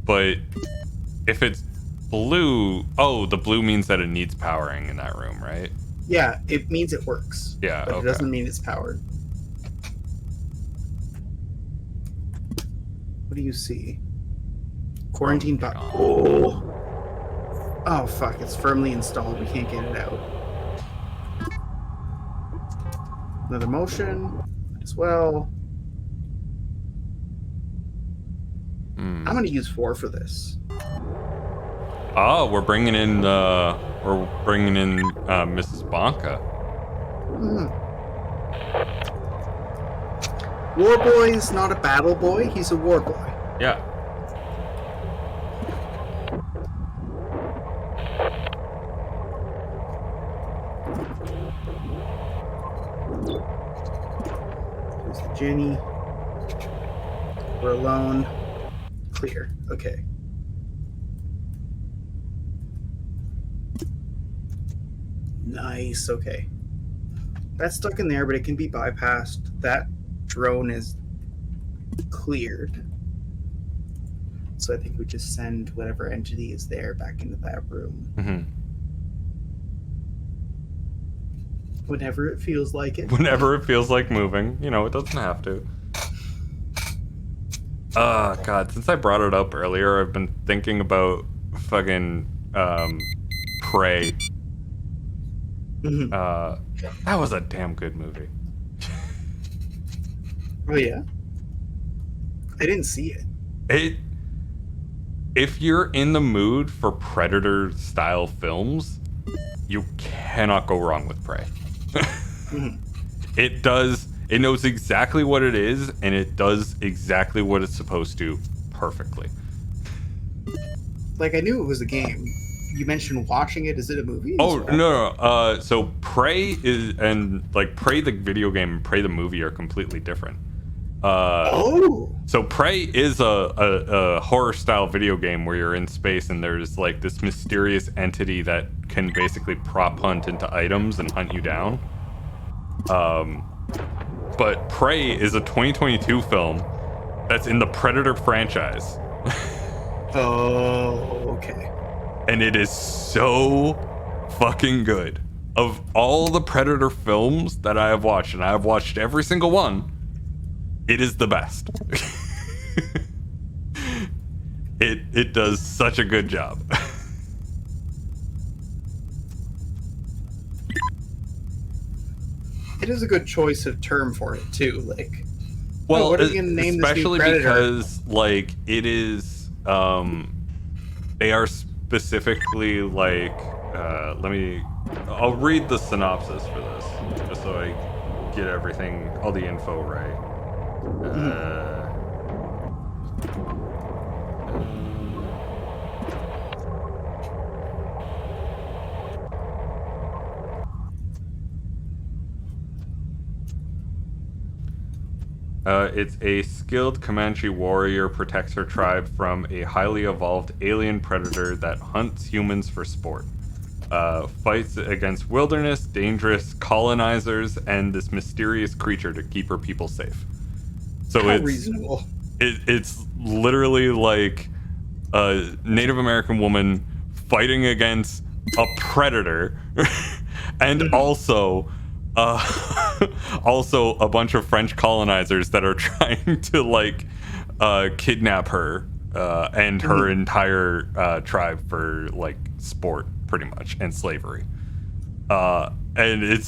But if it's blue, the blue means that it needs powering in that room, right? Yeah, it means it works. Yeah, but okay. It doesn't mean it's powered. What do you see? Quarantine button. Oh, fuck, it's firmly installed. We can't get it out. Another motion as well. I'm gonna use 4 for this. Oh, we're bringing in Mrs. Bonka. War boy is not a battle boy, he's a war boy. Yeah. There's the Jenny. We're alone. Clear. Okay. Nice. Okay. That's stuck in there, but it can be bypassed. That drone is cleared. So I think we just send whatever entity is there back into that room. Mm-hmm. Whenever it feels like it. Whenever it feels like moving. You know, it doesn't have to. Oh, God. Since I brought it up earlier, I've been thinking about fucking Prey. Mm-hmm. That was a damn good movie. Oh, yeah? I didn't see it. If you're in the mood for Predator-style films, you cannot go wrong with Prey. Mm-hmm. It knows exactly what it is, and it does exactly what it's supposed to perfectly. Like, I knew it was a game. You mentioned watching it. Is it a movie? Oh, no. So Prey Prey the video game and Prey the movie are completely different. So Prey is a horror-style video game where you're in space and there's, like, this mysterious entity that can basically prop hunt into items and hunt you down. But Prey is a 2022 film that's in the Predator franchise. Oh, okay. And it is so fucking good. Of all the Predator films that I have watched, and I have watched every single one, it is the best. It does such a good job. It is a good choice of term for it too. Like, well, what are you gonna name this new especially Predator? because like it is, they are specifically like. I'll read the synopsis for this just so I get everything, all the info right. It's a skilled Comanche warrior protects her tribe from a highly evolved alien predator that hunts humans for sport. Fights against wilderness, dangerous colonizers, and this mysterious creature to keep her people safe. So How it's reasonable. It's literally like a Native American woman fighting against a predator, and also a bunch of French colonizers that are trying to like kidnap her and her entire tribe for like sport, pretty much, and slavery. And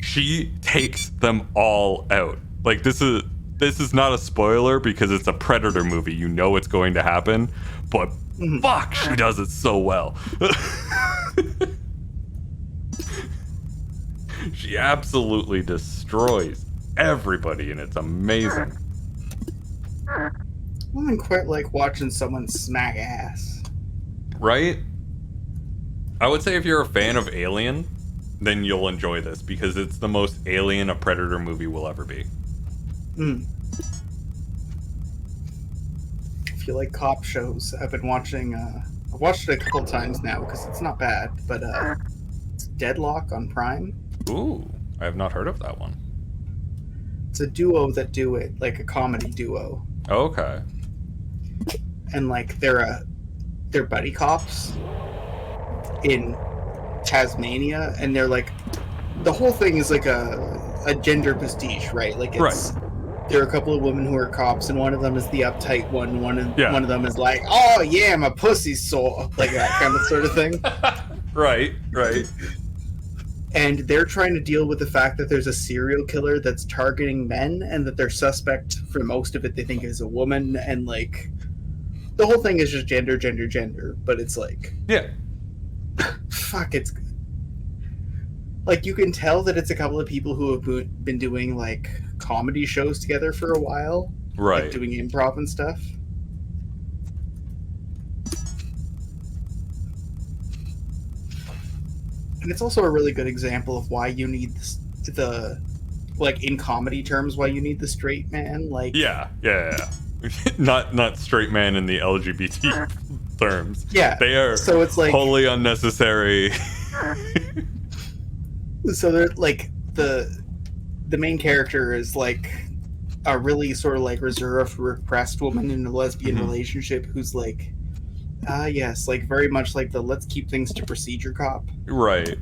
she takes them all out. Like this is not a spoiler because it's a Predator movie. You know it's going to happen, but Fuck, she does it so well. She absolutely destroys everybody, and it's amazing. I don't quite like watching someone smack ass. Right? I would say if you're a fan of Alien, then you'll enjoy this, because it's the most Alien a Predator movie will ever be. If you like cop shows, I've been watching, I've watched it a couple times now because it's not bad, but it's Deadlock on Prime. Ooh, I have not heard of that one. It's a duo that do it, like a comedy duo. Okay. And like they're buddy cops in Tasmania, and they're like, the whole thing is like a gender pastiche, right? Like it's there are a couple of women who are cops, and one of them is the uptight one. One of them is like, oh yeah, my pussy's sore, like that kind of sort of thing. Right. And they're trying to deal with the fact that there's a serial killer that's targeting men, and that their suspect, for most of it, they think is a woman, and like the whole thing is just gender, but it's like, yeah, fuck, it's like you can tell that it's a couple of people who have been doing like comedy shows together for a while, right? Like doing improv and stuff. And it's also a really good example of why you need the like, in comedy terms, why you need the straight man. Like, yeah. not straight man in the LGBT terms. Yeah, they are. So it's like wholly unnecessary. So they're like the main character is like a really sort of like reserved, repressed woman in a lesbian relationship who's like, yes, like very much like the let's keep things to procedure cop. Right.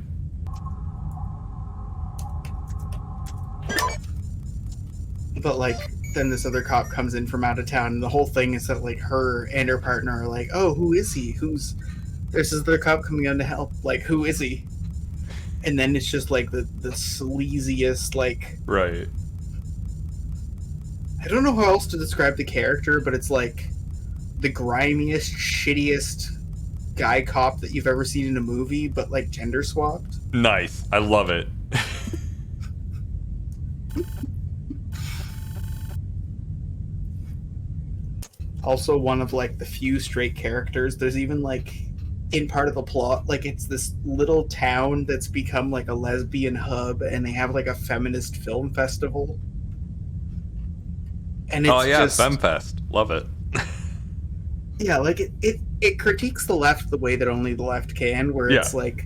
But like then this other cop comes in from out of town, and the whole thing is that like her and her partner are like, oh, who is he? There's this other cop coming in to help. Like, who is he? And then it's just like the sleaziest, like... Right. I don't know how else to describe the character, but it's like the grimiest, shittiest guy cop that you've ever seen in a movie, but like gender swapped. Nice. I love it. Also one of like the few straight characters. There's even like... in part of the plot, like it's this little town that's become like a lesbian hub, and they have like a feminist film festival. And it's just, FemFest, love it. Yeah, like it critiques the left the way that only the left can, where it's like,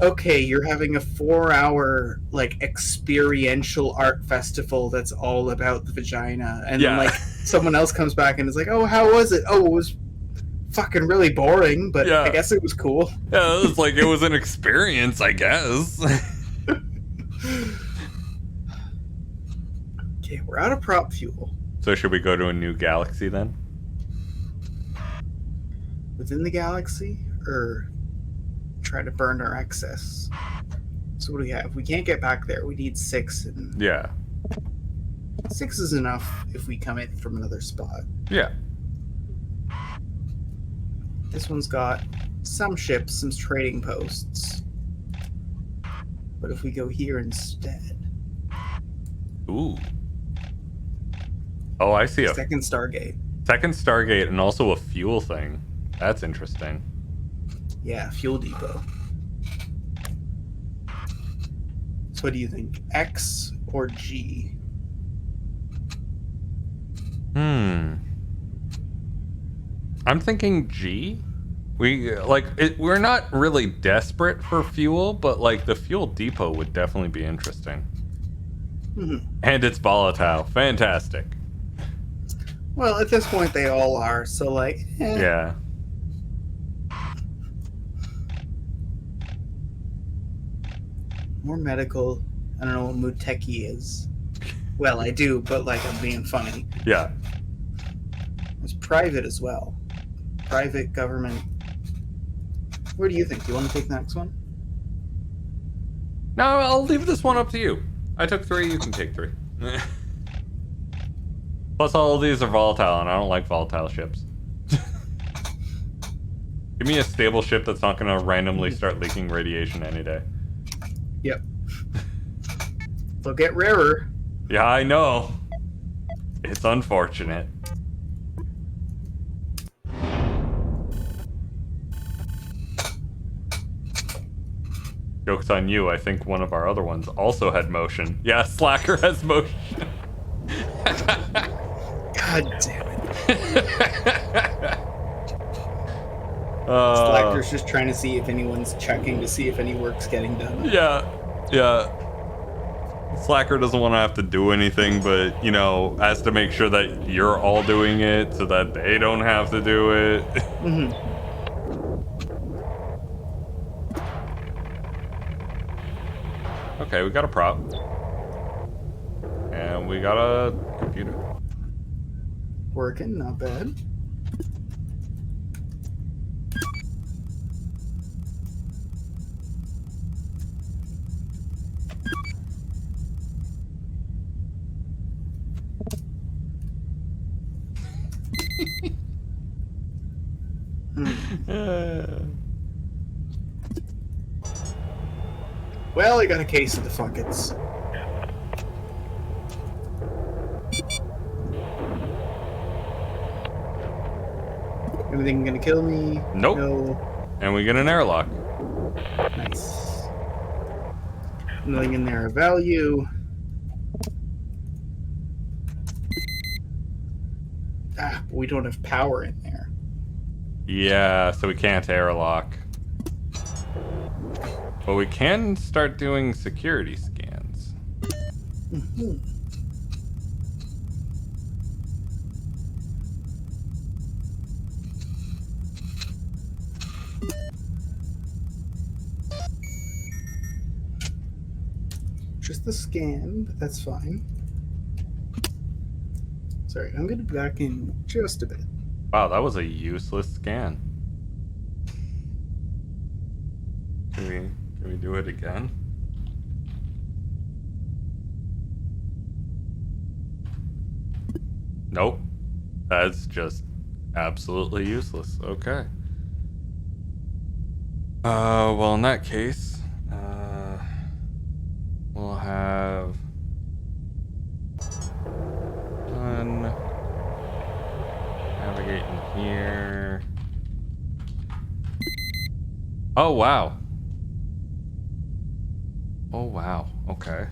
okay, you're having a 4-hour like experiential art festival that's all about the vagina, and then like someone else comes back and is like, oh, how was it? Oh, it was fucking really boring, but I guess it was cool. Yeah, it was like, it was an experience, I guess. Okay, we're out of prop fuel. So should we go to a new galaxy then? Within the galaxy, or try to burn our excess? So what do we have? We can't get back there. We need 6, and 6 is enough if we come in from another spot. Yeah. This one's got some ships, some trading posts. But if we go here instead... Ooh. Oh, I see. Second Stargate. Second Stargate, and also a fuel thing. That's interesting. Yeah, fuel depot. So what do you think? X or G? I'm thinking G. We're not really desperate for fuel, but like the fuel depot would definitely be interesting. And it's volatile. Fantastic. Well, at this point they all are, so like, Yeah. More medical. I don't know what Muteki is. Well, I do, but like I'm being funny. Yeah. It's private as well. Private, government. Where do you think? Do you want to take the next one? No, I'll leave this one up to you. I took 3, you can take 3. Plus all of these are volatile, and I don't like volatile ships. Give me a stable ship that's not gonna randomly start leaking radiation any day. Yep. They'll get rarer. Yeah, I know. It's unfortunate. Joke's on you, I think one of our other ones also had motion. Yeah, Slacker has motion. God damn it. Slacker's just trying to see if anyone's checking to see if any work's getting done. Yeah, yeah. Slacker doesn't want to have to do anything, but, you know, has to make sure that you're all doing it so that they don't have to do it. Mm-hmm. Okay, we got a prop. And we got a computer. Working, not bad. Well, I got a case of the fuckets. Anything gonna kill me? Nope. No. And we get an airlock. Nice. Nothing in there of value. Ah, but we don't have power in there. Yeah, so we can't airlock. But we can start doing security scans. Mm-hmm. Just the scan, but that's fine. Sorry, I'm gonna be back in just a bit. Wow, that was a useless scan. Can we do it again? Nope. That's just absolutely useless. Okay. Well, in that case, we'll have one navigate in here. Oh, wow. Oh, wow. Okay.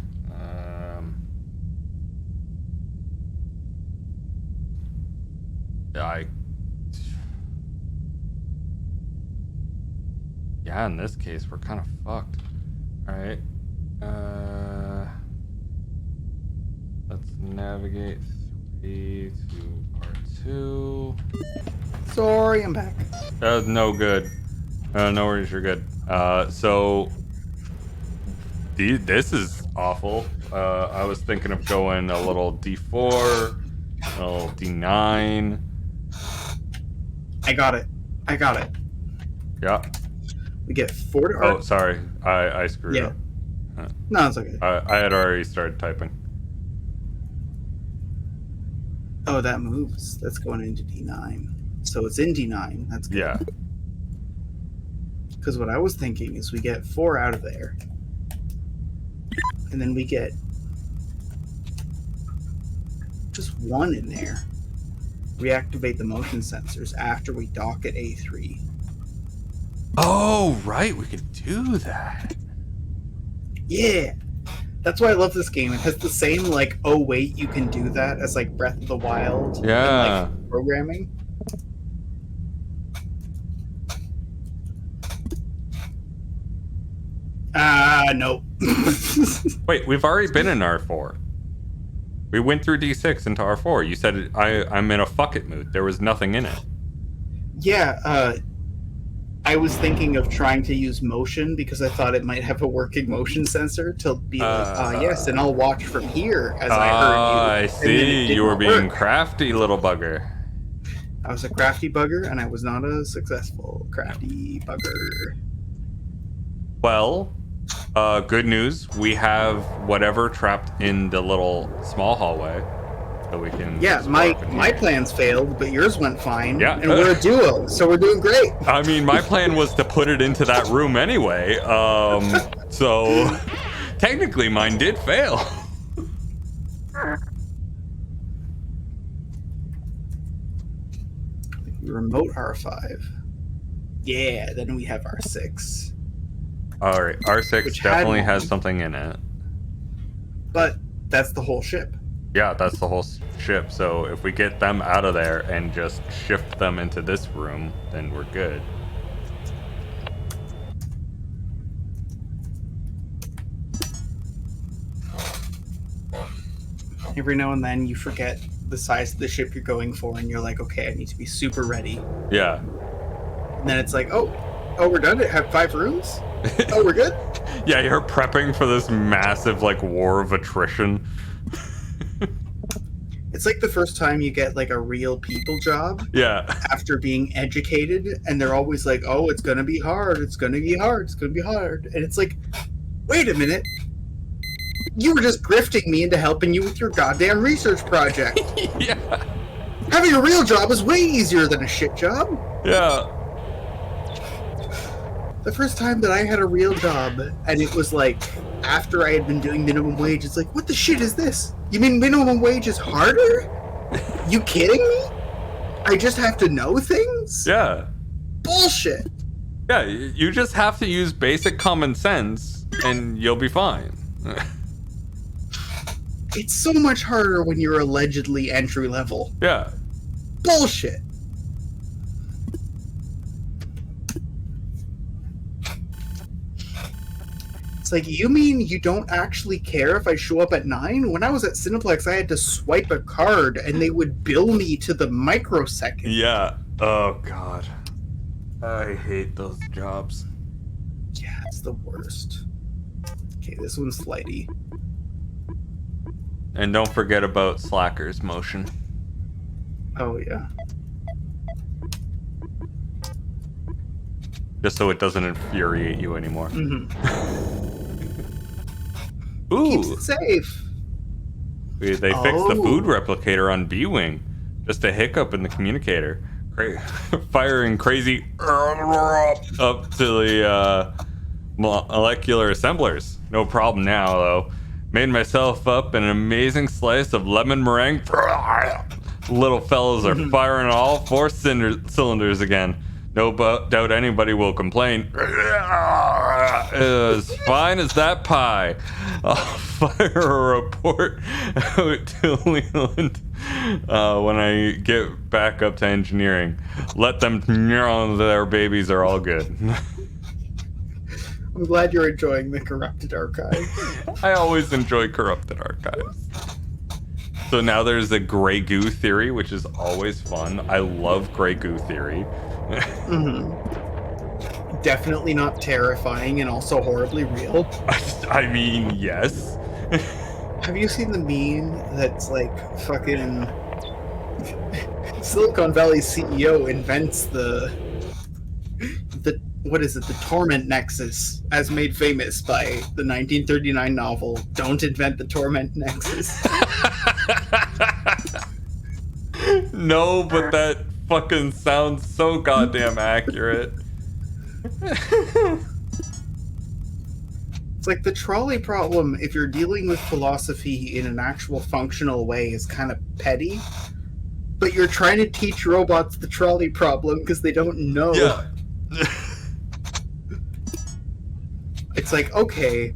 Yeah, in this case, we're kind of fucked. Alright. Let's navigate 3 to R2. Sorry, I'm back. That was no good. No worries, you're good. So this is awful. I was thinking of going a little D4, a little D9. I got it. Yeah. We get 4 to Oh, sorry. I screwed up. No, it's okay. I had already started typing. Oh, that moves. That's going into D9. So it's in D9. That's good. Yeah. Because what I was thinking is we get 4 out of there. And then we get just 1 in there. Reactivate the motion sensors after we dock at A3. Oh, right. We could do that. Yeah. That's why I love this game. It has the same, like, oh, wait, you can do that as, like, Breath of the Wild. Yeah. And, like, programming. Nope. Wait, we've already been in R4. We went through D6 into R4. You said I'm in a fuck it mood. There was nothing in it. Yeah, I was thinking of trying to use motion because I thought it might have a working motion sensor to be like, yes, and I'll watch from here as I heard you. I see. You were being crafty, little bugger. I was a crafty bugger, and I was not a successful crafty bugger. Well, good news. We have whatever trapped in the little small hallway. So we can. Yeah, my plans failed, but yours went fine. Yeah, and we're a duo, so we're doing great. I mean, my plan was to put it into that room anyway. So technically, mine did fail. Remote R5. Yeah, then we have R6. All right, R6 Which definitely has something in it. But that's the whole ship. Yeah, that's the whole ship. So if we get them out of there and just shift them into this room, then we're good. Every now and then you forget the size of the ship you're going for, and you're like, okay, I need to be super ready. Yeah. And then it's like, oh, we're done? It have 5 rooms? Oh, we're good? Yeah, you're prepping for this massive, like, war of attrition. It's like the first time you get, like, a real people job. Yeah. After being educated, and they're always like, oh, it's gonna be hard, it's gonna be hard, it's gonna be hard. And it's like, wait a minute. You were just grifting me into helping you with your goddamn research project. Yeah. Having a real job is way easier than a shit job. Yeah. The first time that I had a real job, and it was like, after I had been doing minimum wage, it's like, what the shit is this? You mean minimum wage is harder? You kidding me? I just have to know things? Yeah. Bullshit. Yeah, you just have to use basic common sense, and you'll be fine. It's so much harder when you're allegedly entry level. Yeah. Bullshit. It's like, you mean you don't actually care if I show up at 9? When I was at Cineplex, I had to swipe a card and they would bill me to the microsecond. Yeah. Oh, God. I hate those jobs. Yeah, it's the worst. Okay, this one's flighty. And don't forget about Slacker's motion. Oh, yeah. Just so it doesn't infuriate you anymore. Mm-hmm. Ooh. Keeps it safe. They fixed the food replicator on B-Wing. Just a hiccup in the communicator. Firing crazy up to the molecular assemblers. No problem now, though. Made myself up an amazing slice of lemon meringue. Little fellows are firing all 4 cylinders again. No doubt anybody will complain. As fine as that pie. I'll fire a report out to Leland when I get back up to engineering. Let them know their babies are all good. I'm glad you're enjoying the corrupted archive. I always enjoy corrupted archives. So now there's the gray goo theory, which is always fun. I love gray goo theory. Definitely not terrifying and also horribly real. I mean, yes. Have you seen the meme that's like fucking Silicon Valley CEO invents the what is it, the torment nexus, as made famous by the 1939 novel Don't Invent the Torment Nexus? No, but that fucking sounds so goddamn accurate. It's like the trolley problem, if you're dealing with philosophy in an actual functional way, is kind of petty, but you're trying to teach robots the trolley problem because they don't know. Yeah. It's like, okay,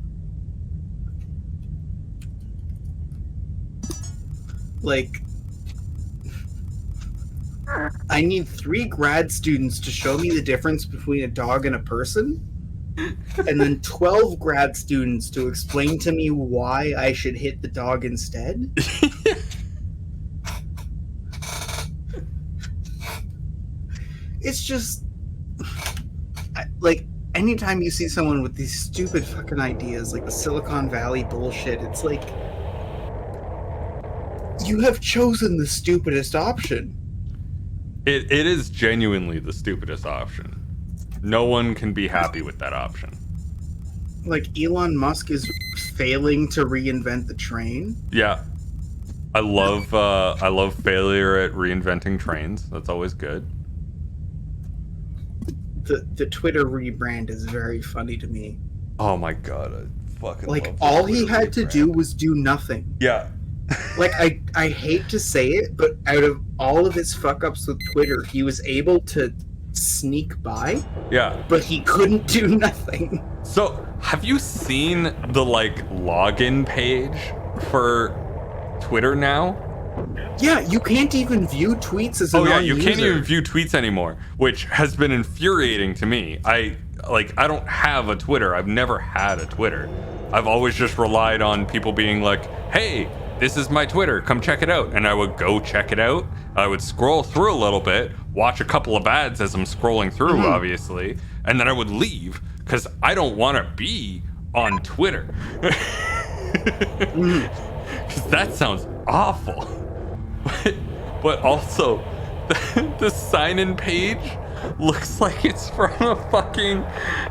like, I need 3 grad students to show me the difference between a dog and a person, and then 12 grad students to explain to me why I should hit the dog instead. It's just, like, anytime you see someone with these stupid fucking ideas, like the Silicon Valley bullshit, it's like, you have chosen the stupidest option. It is genuinely the stupidest option. No one can be happy with that option. Like, Elon Musk is failing to reinvent the train. Yeah. I love failure at reinventing trains. That's always good. The Twitter rebrand is very funny to me. Oh my god, I fucking like love all Twitter he had rebrand. to do was do nothing. Yeah. Like I hate to say it, but out of all of his fuck ups with Twitter, he was able to sneak by. Yeah. But he couldn't do nothing. So, have you seen the login page for Twitter now? Yeah, you can't even view tweets as a non-user. Oh yeah, you can't even view tweets anymore, which has been infuriating to me. I don't have a Twitter. I've never had a Twitter. I've always just relied on people being like, "Hey, this is my Twitter. Come check it out." And I would go check it out. I would scroll through a little bit, watch a couple of ads as I'm scrolling through, obviously, and then I would leave because I don't want to be on Twitter. Because that sounds awful. But also, the sign-in page looks like it's from a fucking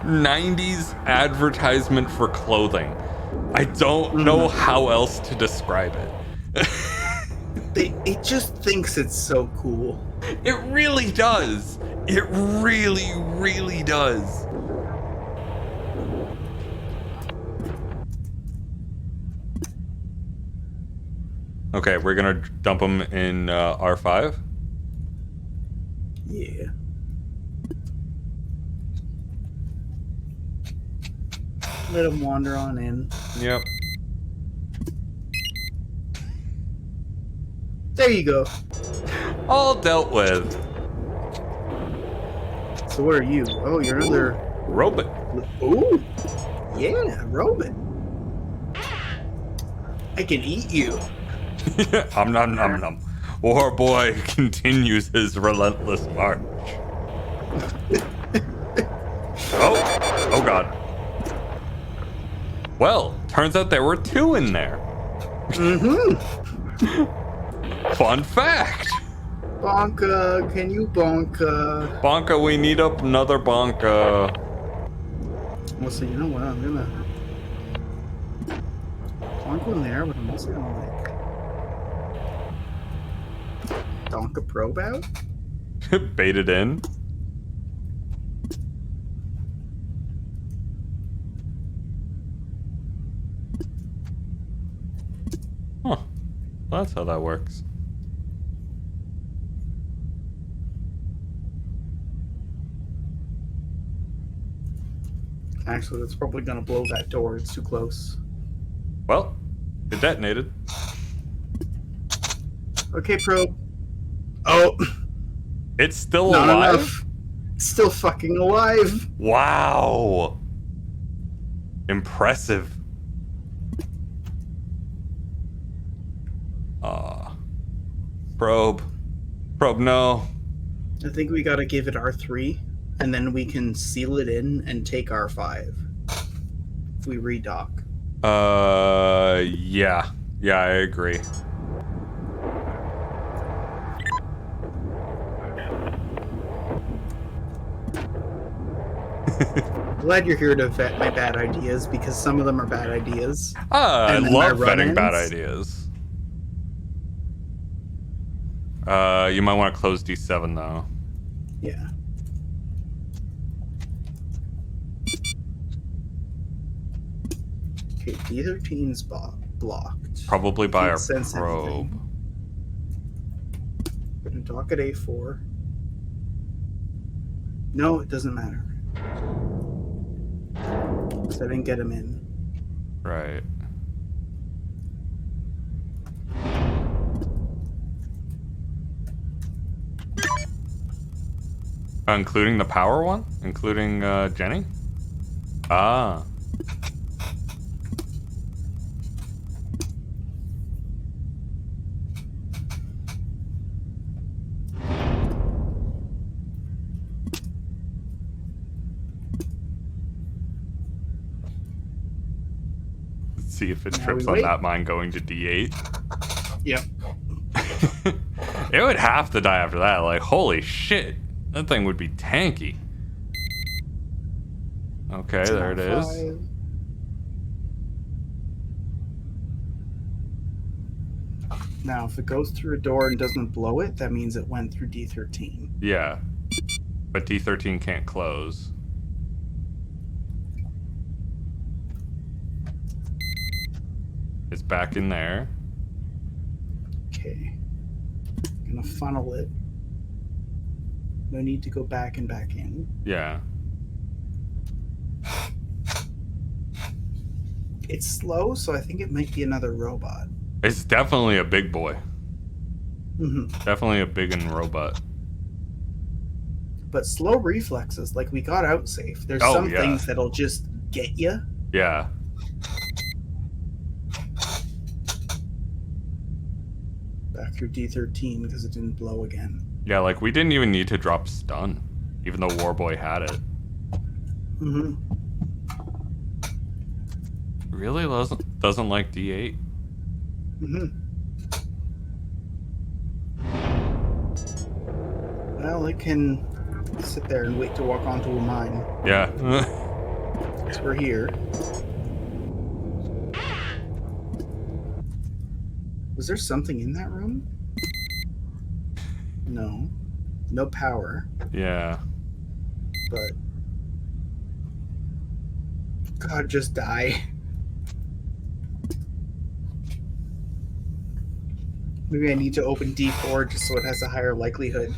90s advertisement for clothing. I don't know how else to describe it. It just thinks it's so cool. It really does. It really, really does. Okay, we're gonna dump them in R5. Yeah. Let him wander on in. Yep. There you go. All dealt with. So where are you? Oh, you're another robot. Ooh. Yeah, robot. I can eat you. Nom nom nom nom. War Boy continues his relentless march. Oh god. Well, turns out there were two in there. Fun fact. Bonka, can you bonka? Bonka, we need up another bonka. Well, so you know what? I'm gonna bonka in there, but I'm also gonna Donka probe out? Baited in. Huh. That's how that works. Actually, that's probably gonna blow that door. It's too close. Well, it detonated. Okay, probe. Oh. It's still Not alive? enough. It's still fucking alive. Wow. Impressive. Probe. Probe, no. I think we gotta give it R3, and then we can seal it in and take R5. If we redock. Yeah. Yeah, I agree. Glad you're here to vet my bad ideas, because some of them are bad ideas. I love vetting bad ideas. You might want to close D7 though. Yeah. Okay, D13's blocked. Probably by our sense probe. Anything. Gonna dock at A4. No, it doesn't matter. Because I didn't get him in. Right. Including the power one? Including Jenny? Ah. Let's see if it trips on that mine going to D8. Yep. It would have to die after that. Like, holy shit. That thing would be tanky. Okay, there it is. Now, if it goes through a door and doesn't blow it, that means it went through D13. Yeah. But D13 can't close. It's back in there. Okay. I'm gonna funnel it. No need to go back and back in. Yeah. It's slow, so I think it might be another robot. It's definitely a big boy. Mm-hmm. Definitely a big and robot. But slow reflexes, like we got out safe. There's some things that'll just get you. Yeah. Back through D13 because it didn't blow again. Yeah, like we didn't even need to drop stun, even though Warboy had it. Mm-hmm. Really doesn't like D8. Mm-hmm. Well, it can sit there and wait to walk onto a mine. Yeah. So we're here. Was there something in that room? No. No power. Yeah. But... God, just die. Maybe I need to open D4 just so it has a higher likelihood.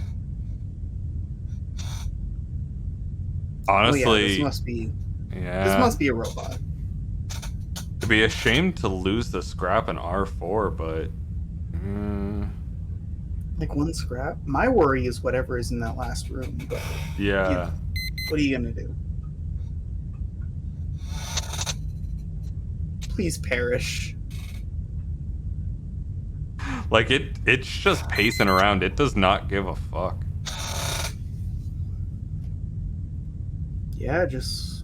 Honestly... Oh yeah, this must be... Yeah. This must be a robot. It'd be a shame to lose the scrap in R4, but... Like one scrap? My worry is whatever is in that last room, but... Yeah. What are you gonna do? Please perish. Like, it's just pacing around. It does not give a fuck. Yeah, just...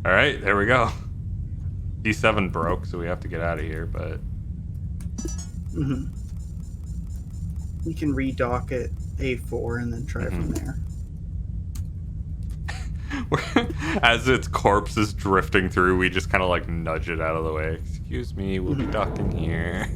Alright, there we go. D7 broke, so we have to get out of here, but... Mm-hmm. You can redock at A4 and then try from there. As its corpse is drifting through, we just kind of like nudge it out of the way. Excuse me, we'll be docking here.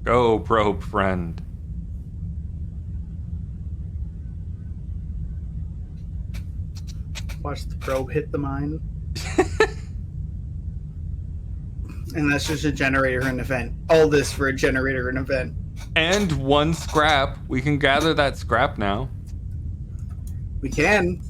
Go, probe friend. Watch the probe hit the mine. And that's just a generator and event. All this for a generator and event. And one scrap. We can gather that scrap now. We can.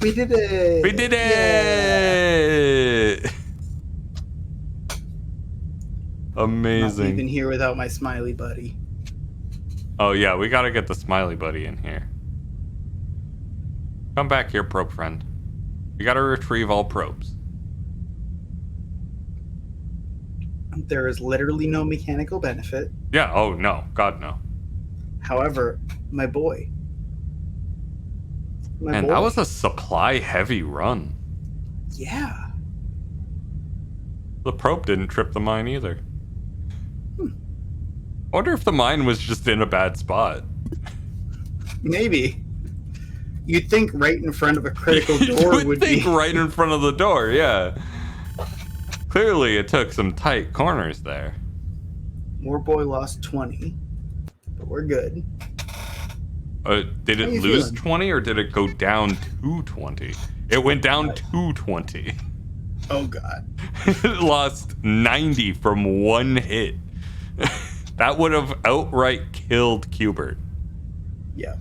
We did it! We did it! Yeah. Amazing. Not leaving here without my smiley buddy. Oh yeah, we gotta get the smiley buddy in here. Come back here, probe friend. We gotta retrieve all probes. There is literally no mechanical benefit. Yeah, oh no. God, no. However, my boy. Man, that was a supply-heavy run. Yeah. The probe didn't trip the mine either. I wonder if the mine was just in a bad spot. Maybe. You'd think right in front of a critical door would be... right in front of the door, yeah. Clearly, it took some tight corners there. Warboy lost 20, but we're good. Did it lose 20 or did it go down to 20? It went down to 20. Oh, God. It lost 90 from one hit. That would have outright killed Qbert. Yeah.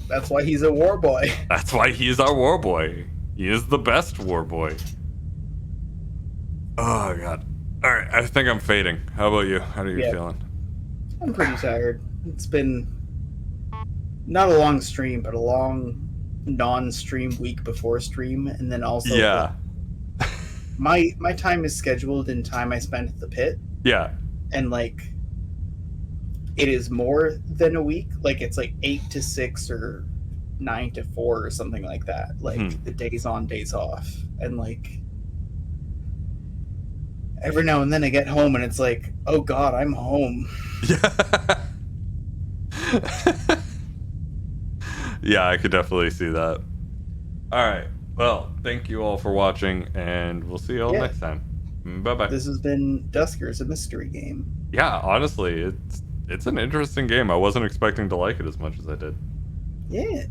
That's why he's a war boy. That's why he is our war boy. He is the best war boy. Oh, God. All right, I think I'm fading. How about you? How are you feeling? I'm pretty tired. It's been not a long stream, but a long non-stream week before stream, and then also My time is scheduled in time I spend at the pit. Yeah. And like it is more than a week. Like it's like 8 to 6 or 9 to 4 or something like that. Like the days on, days off. And like every now and then I get home and it's like, oh god, I'm home. Yeah. Yeah, I could definitely see that. All right. Well, thank you all for watching, and we'll see you all next time. Bye-bye. This has been Duskers, a mystery game. Yeah, honestly, it's an interesting game. I wasn't expecting to like it as much as I did. Yeah.